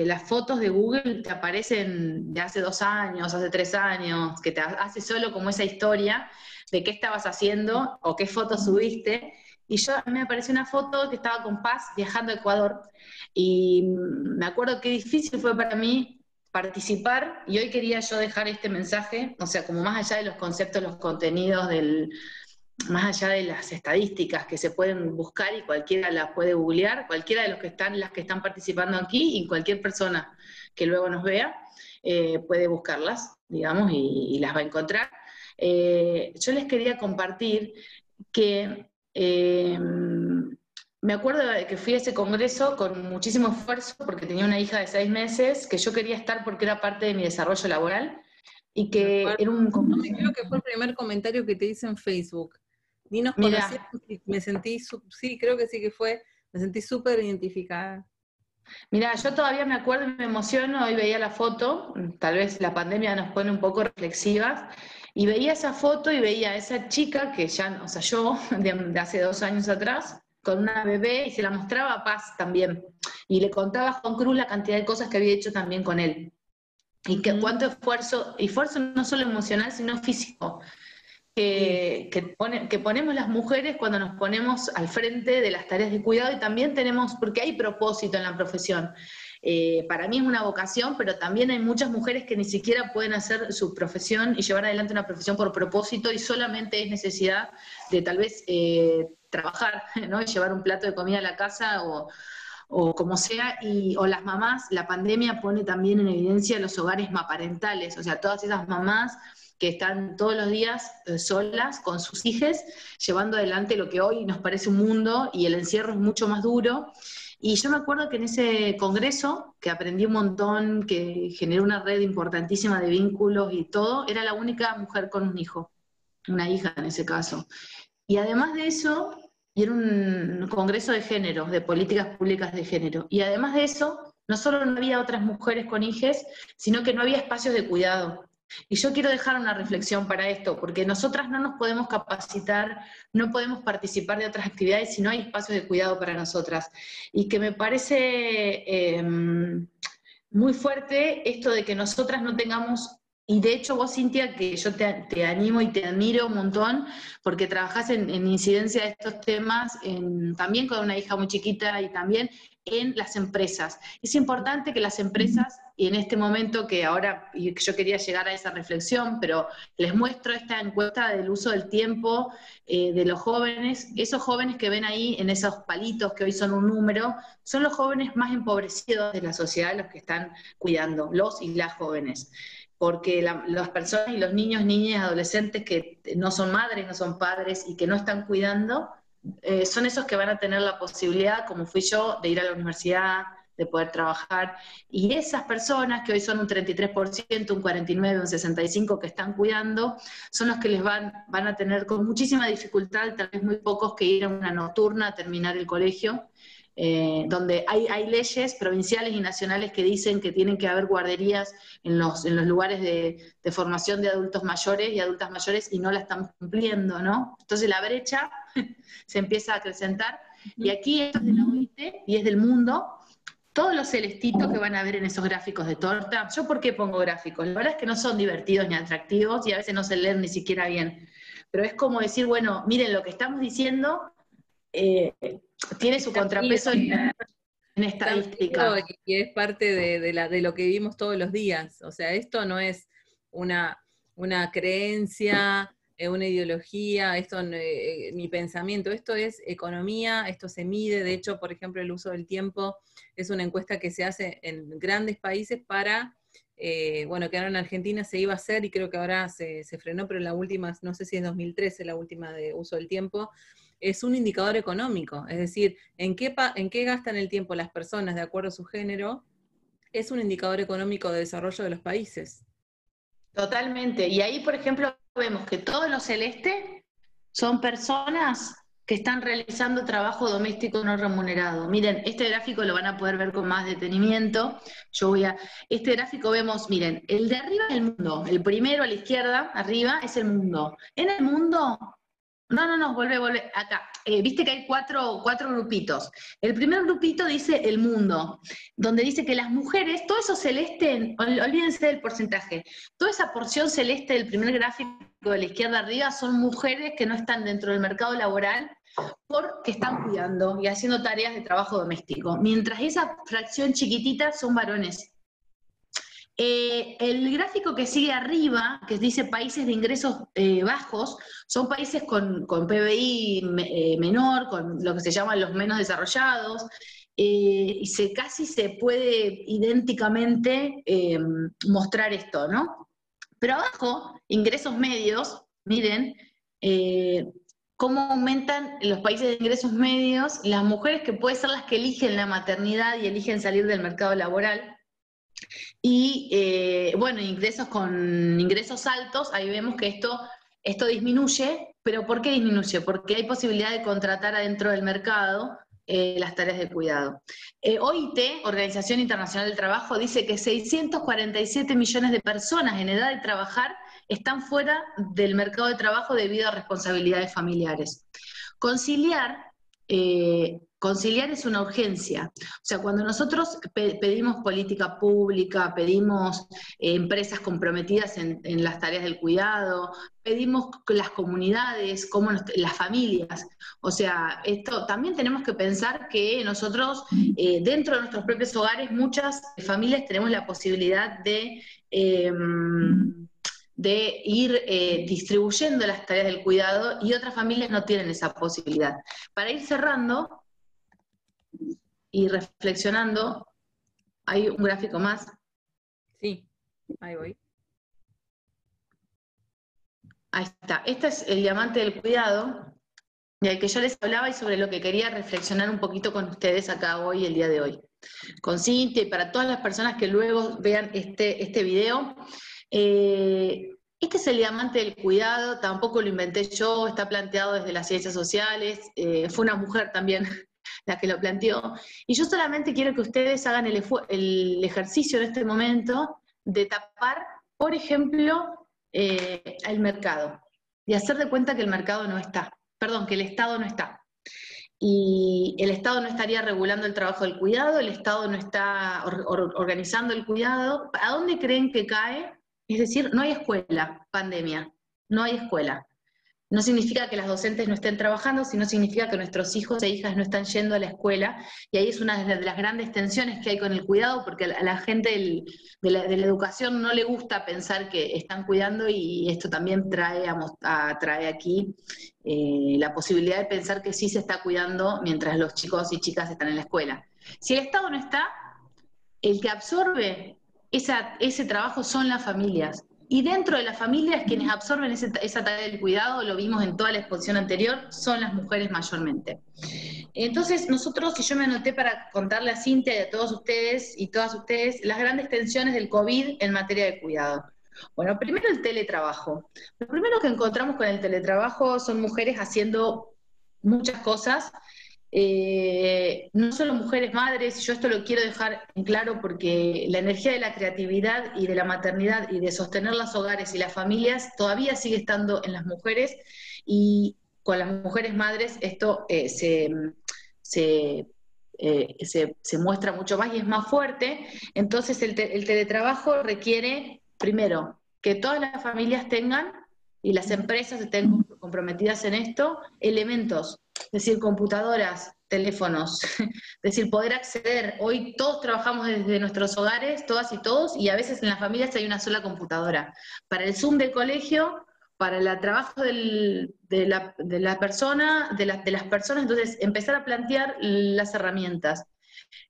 las fotos de Google te aparecen de hace 2 años, hace 3 años, que te hace solo como esa historia de qué estabas haciendo o qué fotos subiste. Y me apareció una foto que estaba con Paz viajando a Ecuador, y me acuerdo qué difícil fue para mí participar, y hoy quería yo dejar este mensaje, o sea, como más allá de los conceptos, los contenidos, más allá de las estadísticas que se pueden buscar y cualquiera las puede googlear, cualquiera de las que están participando aquí, y cualquier persona que luego nos vea puede buscarlas, digamos, y las va a encontrar. Yo les quería compartir que me acuerdo de que fui a ese congreso con muchísimo esfuerzo, porque tenía una hija de 6 meses, que yo quería estar porque era parte de mi desarrollo laboral, y que era un congreso. Creo que fue el primer comentario que te hice en Facebook. Ni nos conocíamos y me sentí, sí, creo que sí que fue, me sentí súper identificada. Mirá, yo todavía me acuerdo y me emociono, hoy veía la foto, tal vez la pandemia nos pone un poco reflexivas, y veía esa foto y veía a esa chica que ya, o sea, yo, de hace 2 años atrás, con una bebé, y se la mostraba a Paz también, y le contaba a Juan Cruz la cantidad de cosas que había hecho también con él, y que cuánto esfuerzo no solo emocional, sino físico, que ponemos las mujeres cuando nos ponemos al frente de las tareas de cuidado, y también tenemos, porque hay propósito en la profesión. Para mí es una vocación, pero también hay muchas mujeres que ni siquiera pueden hacer su profesión y llevar adelante una profesión por propósito, y solamente es necesidad de tal vez trabajar, ¿no? Y llevar un plato de comida a la casa o como sea, o las mamás. La pandemia pone también en evidencia los hogares maparentales, o sea, todas esas mamás que están todos los días solas con sus hijas, llevando adelante lo que hoy nos parece un mundo, y el encierro es mucho más duro. Y yo me acuerdo que en ese congreso, que aprendí un montón, que generó una red importantísima de vínculos y todo, era la única mujer con un hijo, una hija en ese caso. Y además de eso, y era un congreso de género, de políticas públicas de género, y además de eso, no solo no había otras mujeres con hijas, sino que no había espacios de cuidado. Y yo quiero dejar una reflexión para esto, porque nosotras no nos podemos capacitar, no podemos participar de otras actividades si no hay espacios de cuidado para nosotras. Y que me parece muy fuerte esto de que nosotras no tengamos, y de hecho vos, Cintia, que yo te animo y te admiro un montón, porque trabajás en incidencia de estos temas, también con una hija muy chiquita, y también en las empresas. Es importante que las empresas, y en este momento que ahora yo quería llegar a esa reflexión, pero les muestro esta encuesta del uso del tiempo de los jóvenes. Esos jóvenes que ven ahí en esos palitos que hoy son un número, son los jóvenes más empobrecidos de la sociedad, los que están cuidando, los y las jóvenes. Porque las personas y los niños, niñas, adolescentes que no son madres, no son padres y que no están cuidando, son esos que van a tener la posibilidad, como fui yo, de ir a la universidad, de poder trabajar, y esas personas, que hoy son un 33%, un 49%, un 65% que están cuidando, son los que les van a tener con muchísima dificultad, tal vez muy pocos, que ir a una nocturna a terminar el colegio, donde hay leyes provinciales y nacionales que dicen que tienen que haber guarderías en los lugares de formación de adultos mayores y adultas mayores, y no la estamos cumpliendo, ¿no? Entonces la brecha se empieza a acrecentar, y aquí esto es de la OIT y es del mundo. Todos los celestitos que van a ver en esos gráficos de torta, ¿yo por qué pongo gráficos? La verdad es que no son divertidos ni atractivos y a veces no se leen ni siquiera bien, pero es como decir, bueno, miren, lo que estamos diciendo tiene su contrapeso en estadística. Y es parte de lo que vivimos todos los días. O sea, esto no es una creencia, una ideología, esto ni pensamiento, esto es economía, esto se mide. De hecho, por ejemplo, el uso del tiempo es una encuesta que se hace en grandes países para, bueno, que ahora en Argentina se iba a hacer y creo que ahora se frenó, pero la última, no sé si es 2013 la última de uso del tiempo, es un indicador económico, es decir, en qué gastan el tiempo las personas de acuerdo a su género, es un indicador económico de desarrollo de los países. Totalmente, y ahí, por ejemplo, vemos que todo lo celeste son personas que están realizando trabajo doméstico no remunerado. Miren, este gráfico lo van a poder ver con más detenimiento. Este gráfico vemos, miren, el de arriba es el mundo, el primero a la izquierda, arriba, es el mundo. En el mundo, no, vuelve, acá. Viste que hay cuatro grupitos. El primer grupito dice el mundo, donde dice que las mujeres, todo eso celeste, olvídense del porcentaje, toda esa porción celeste del primer gráfico de la izquierda arriba son mujeres que no están dentro del mercado laboral porque están cuidando y haciendo tareas de trabajo doméstico, mientras esa fracción chiquitita son varones. El gráfico que sigue arriba, que dice países de ingresos bajos, son países con PBI menor, con lo que se llaman los menos desarrollados, y casi se puede idénticamente mostrar esto, ¿no? Pero abajo, ingresos medios, miren, cómo aumentan en los países de ingresos medios las mujeres, que pueden ser las que eligen la maternidad y eligen salir del mercado laboral. Y bueno, con ingresos altos, ahí vemos que esto disminuye, pero ¿por qué disminuye? Porque hay posibilidad de contratar adentro del mercado las tareas de cuidado. OIT, Organización Internacional del Trabajo, dice que 647 millones de personas en edad de trabajar están fuera del mercado de trabajo debido a responsabilidades familiares. Conciliar es una urgencia. O sea, cuando nosotros pedimos política pública, pedimos empresas comprometidas en las tareas del cuidado, pedimos las comunidades, las familias. O sea, esto también tenemos que pensar que nosotros, dentro de nuestros propios hogares, muchas familias tenemos la posibilidad de ir distribuyendo las tareas del cuidado, y otras familias no tienen esa posibilidad. Para ir cerrando y reflexionando, hay un gráfico más. Sí, ahí voy. Ahí está. Este es el diamante del cuidado, del que yo les hablaba y sobre lo que quería reflexionar un poquito con ustedes acá hoy, el día de hoy. Con Cintia y para todas las personas que luego vean este video. Este es el diamante del cuidado, tampoco lo inventé yo, está planteado desde las ciencias sociales, fue una mujer también la que lo planteó, y yo solamente quiero que ustedes hagan el ejercicio en este momento de tapar, por ejemplo, el mercado, y hacer de cuenta que el mercado no está, perdón, que el Estado no está. Y el Estado no estaría regulando el trabajo del cuidado, el Estado no está organizando el cuidado. ¿A dónde creen que cae? Es decir, no hay escuela, pandemia, no hay escuela. No significa que las docentes no estén trabajando, sino significa que nuestros hijos e hijas no están yendo a la escuela, y ahí es una de las grandes tensiones que hay con el cuidado, porque a la gente de la educación no le gusta pensar que están cuidando, y esto también trae aquí la posibilidad de pensar que sí se está cuidando mientras los chicos y chicas están en la escuela. Si el Estado no está, el que absorbe ese trabajo son las familias. Y dentro de las familias, quienes absorben esa tarea del cuidado, lo vimos en toda la exposición anterior, son las mujeres mayormente. Entonces nosotros, y yo me anoté para contarle a Cintia y a todos ustedes y todas ustedes, las grandes tensiones del COVID en materia de cuidado. Bueno, primero el teletrabajo. Lo primero que encontramos con el teletrabajo son mujeres haciendo muchas cosas, no solo mujeres madres, yo esto lo quiero dejar en claro porque la energía de la creatividad y de la maternidad y de sostener los hogares y las familias todavía sigue estando en las mujeres, y con las mujeres madres esto se muestra mucho más y es más fuerte. Entonces el teletrabajo requiere, primero, que todas las familias tengan y las empresas estén comprometidas en esto, elementos, es decir, computadoras, teléfonos, es decir, poder acceder. Hoy todos trabajamos desde nuestros hogares, todas y todos, y a veces en las familias hay una sola computadora. Para el Zoom del colegio, para el trabajo de la persona, de las personas, entonces empezar a plantear las herramientas.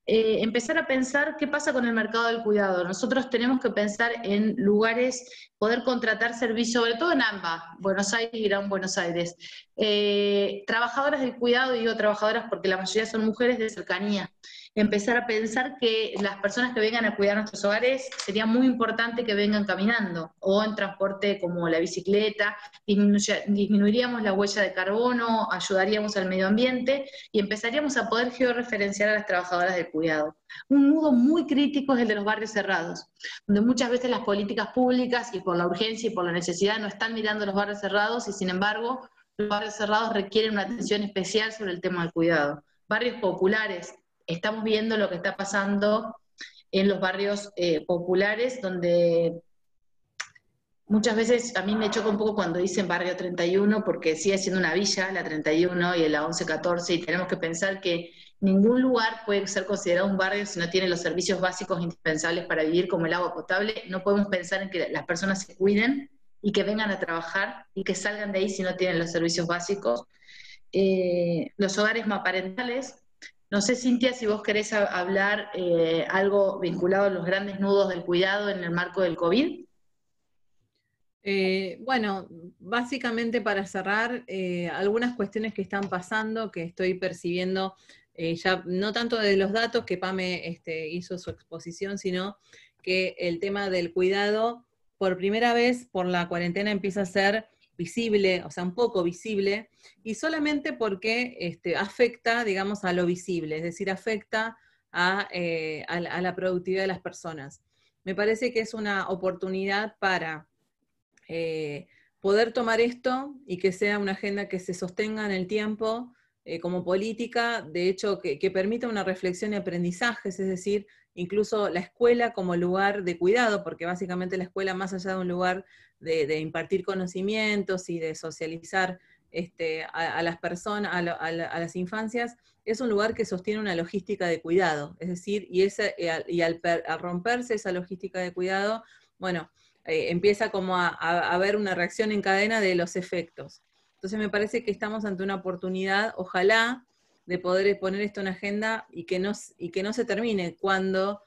Empezar a pensar qué pasa con el mercado del cuidado. Nosotros tenemos que pensar en lugares, poder contratar servicios, sobre todo en AMBA, Buenos Aires y Gran Buenos Aires. Trabajadoras del cuidado, digo trabajadoras porque la mayoría son mujeres de cercanía. Empezar a pensar que las personas que vengan a cuidar nuestros hogares sería muy importante que vengan caminando o en transporte como la bicicleta, disminuiríamos la huella de carbono, ayudaríamos al medio ambiente y empezaríamos a poder georreferenciar a las trabajadoras del cuidado. Un nudo muy crítico es el de los barrios cerrados, donde muchas veces las políticas públicas y por la urgencia y por la necesidad no están mirando los barrios cerrados y sin embargo los barrios cerrados requieren una atención especial sobre el tema del cuidado. Barrios populares, estamos viendo lo que está pasando en los barrios populares, donde muchas veces a mí me choca un poco cuando dicen barrio 31, porque sigue siendo una villa, la 31 y la 11-14, y tenemos que pensar que ningún lugar puede ser considerado un barrio si no tiene los servicios básicos indispensables para vivir, como el agua potable. No podemos pensar en que las personas se cuiden y que vengan a trabajar y que salgan de ahí si no tienen los servicios básicos. Los hogares monoparentales. No sé, Cintia, si vos querés hablar algo vinculado a los grandes nudos del cuidado en el marco del COVID. Bueno, básicamente para cerrar, algunas cuestiones que están pasando, que estoy percibiendo, ya no tanto de los datos que Pame hizo su exposición, sino que el tema del cuidado, por primera vez por la cuarentena empieza a ser visible, o sea, un poco visible, y solamente porque afecta, digamos, a lo visible, es decir, afecta a la productividad de las personas. Me parece que es una oportunidad para poder tomar esto y que sea una agenda que se sostenga en el tiempo como política, de hecho, que permita una reflexión y aprendizajes, es decir, incluso la escuela como lugar de cuidado, porque básicamente la escuela, más allá de un lugar de impartir conocimientos y de socializar a las personas, a las infancias, es un lugar que sostiene una logística de cuidado, es decir, y al romperse esa logística de cuidado, bueno, empieza como a haber una reacción en cadena de los efectos. Entonces me parece que estamos ante una oportunidad, ojalá, de poder poner esto en agenda y que no se termine cuando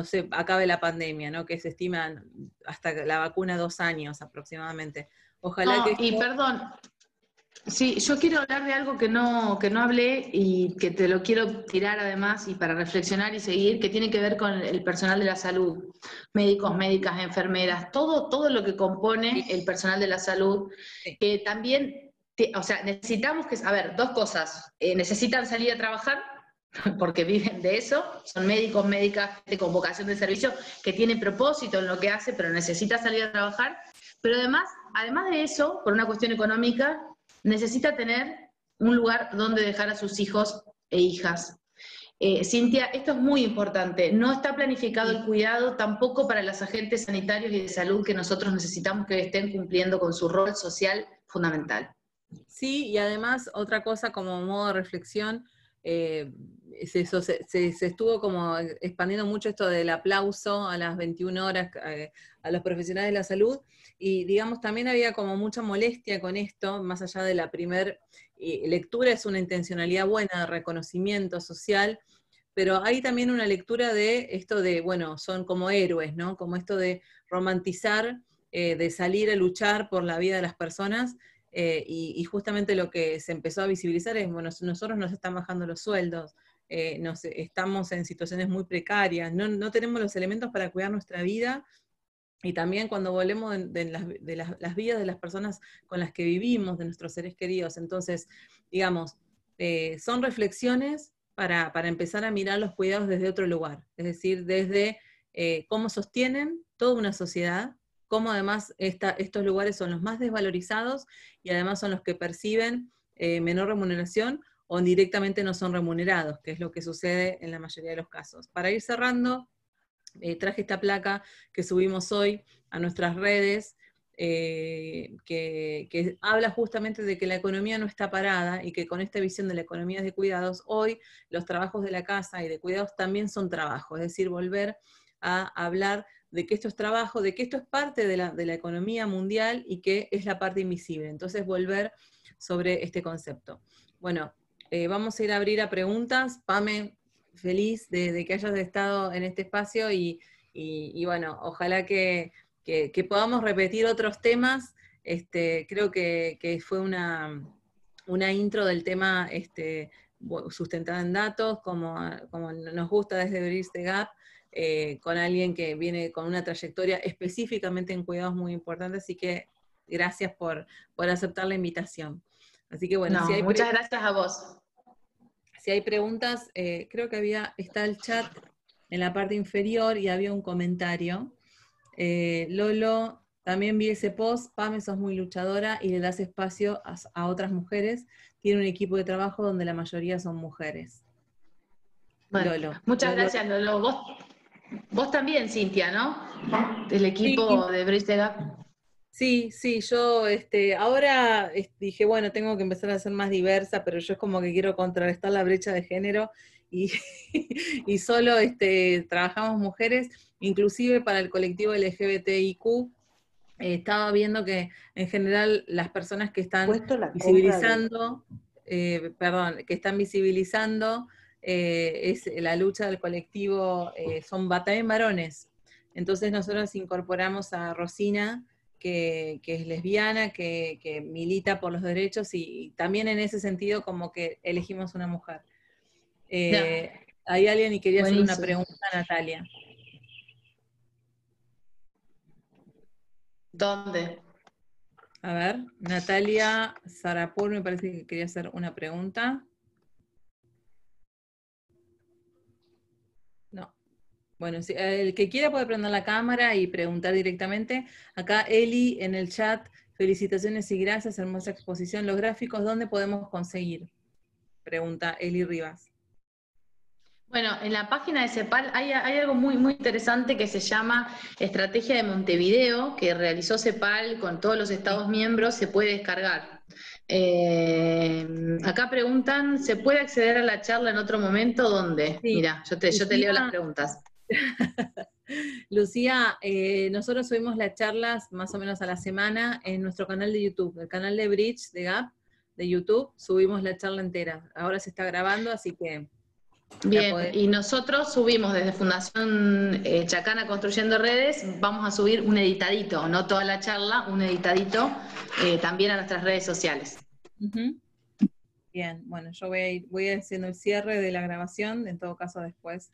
se acabe la pandemia, ¿no? Que se estima hasta la vacuna 2 años aproximadamente. Ojalá que... Y perdón, sí, yo quiero hablar de algo que no hablé y que te lo quiero tirar además y para reflexionar y seguir, que tiene que ver con el personal de la salud, médicos, médicas, enfermeras, todo lo que compone el personal de la salud, que también, o sea, necesitamos que, a ver, dos cosas, necesitan salir a trabajar, porque viven de eso, son médicos, médicas con vocación de servicio, que tiene propósito en lo que hace, pero necesita salir a trabajar, pero además de eso, por una cuestión económica, necesita tener un lugar donde dejar a sus hijos e hijas. Cintia, esto es muy importante. No está planificado el cuidado tampoco para los agentes sanitarios y de salud que nosotros necesitamos que estén cumpliendo con su rol social fundamental. Sí, y además otra cosa como modo de reflexión, se estuvo como expandiendo mucho esto del aplauso a las 21 horas a los profesionales de la salud, y digamos también había como mucha molestia con esto, más allá de la primer lectura, es una intencionalidad buena de reconocimiento social, pero hay también una lectura de esto de, bueno, son como héroes, ¿no? Como esto de romantizar, de salir a luchar por la vida de las personas, y justamente lo que se empezó a visibilizar es, bueno, nosotros nos están bajando los sueldos, estamos en situaciones muy precarias, no tenemos los elementos para cuidar nuestra vida, y también cuando volvemos de las vidas de las personas con las que vivimos, de nuestros seres queridos. Entonces, digamos, son reflexiones para empezar a mirar los cuidados desde otro lugar, es decir, desde cómo sostienen toda una sociedad, cómo además estos lugares son los más desvalorizados y además son los que perciben menor remuneración o directamente no son remunerados, que es lo que sucede en la mayoría de los casos. Para ir cerrando, traje esta placa que subimos hoy a nuestras redes, que habla justamente de que la economía no está parada y que con esta visión de la economía de cuidados, hoy los trabajos de la casa y de cuidados también son trabajo, es decir, volver a hablar de que esto es trabajo, de que esto es parte de la economía mundial y que es la parte invisible. Entonces, volver sobre este concepto. Bueno, vamos a ir a abrir a preguntas. Pame, feliz de que hayas estado en este espacio y bueno, ojalá que podamos repetir otros temas. Creo que fue una intro del tema sustentada en datos, como nos gusta desde Bridge the Gap, con alguien que viene con una trayectoria específicamente en cuidados muy importante, así que gracias por aceptar la invitación. Así que bueno, no, muchas gracias a vos. Si hay preguntas, creo que está el chat en la parte inferior y había un comentario. Lolo, también vi ese post, Pame, sos muy luchadora y le das espacio a otras mujeres. Tiene un equipo de trabajo donde la mayoría son mujeres. Bueno, Lolo. Muchas gracias, Lolo. Vos también, Cintia, ¿no? Del equipo de Bridge the Gap. Sí, yo ahora dije, bueno, tengo que empezar a ser más diversa, pero yo es como que quiero contrarrestar la brecha de género y, y solo trabajamos mujeres, inclusive para el colectivo LGBTIQ. Estaba viendo que en general las personas que están visibilizando, es la lucha del colectivo, son también varones. Entonces nosotros incorporamos a Rosina, que es lesbiana, que milita por los derechos, y también en ese sentido como que elegimos una mujer. Hay alguien y quería hacer una pregunta a Natalia. ¿Dónde? A ver, Natalia Sarapur me parece que quería hacer una pregunta. No. Bueno, si, el que quiera puede prender la cámara y preguntar directamente. Acá Eli en el chat, felicitaciones y gracias, hermosa exposición. Los gráficos, ¿dónde podemos conseguir? Pregunta Eli Rivas. Bueno, en la página de CEPAL hay algo muy, muy interesante que se llama Estrategia de Montevideo, que realizó CEPAL con todos los Estados miembros, se puede descargar. Acá preguntan, ¿se puede acceder a la charla en otro momento? ¿Dónde? Sí. Mira, yo te leo las preguntas. Lucía, nosotros subimos las charlas más o menos a la semana en nuestro canal de YouTube, el canal de Bridge the Gap de YouTube, subimos la charla entera. Ahora se está grabando, así que... Bien, y nosotros subimos desde Fundación Chacana Construyendo Redes, vamos a subir un editadito, no toda la charla, un editadito también a nuestras redes sociales. Bien, bueno, yo voy a ir haciendo el cierre de la grabación, en todo caso después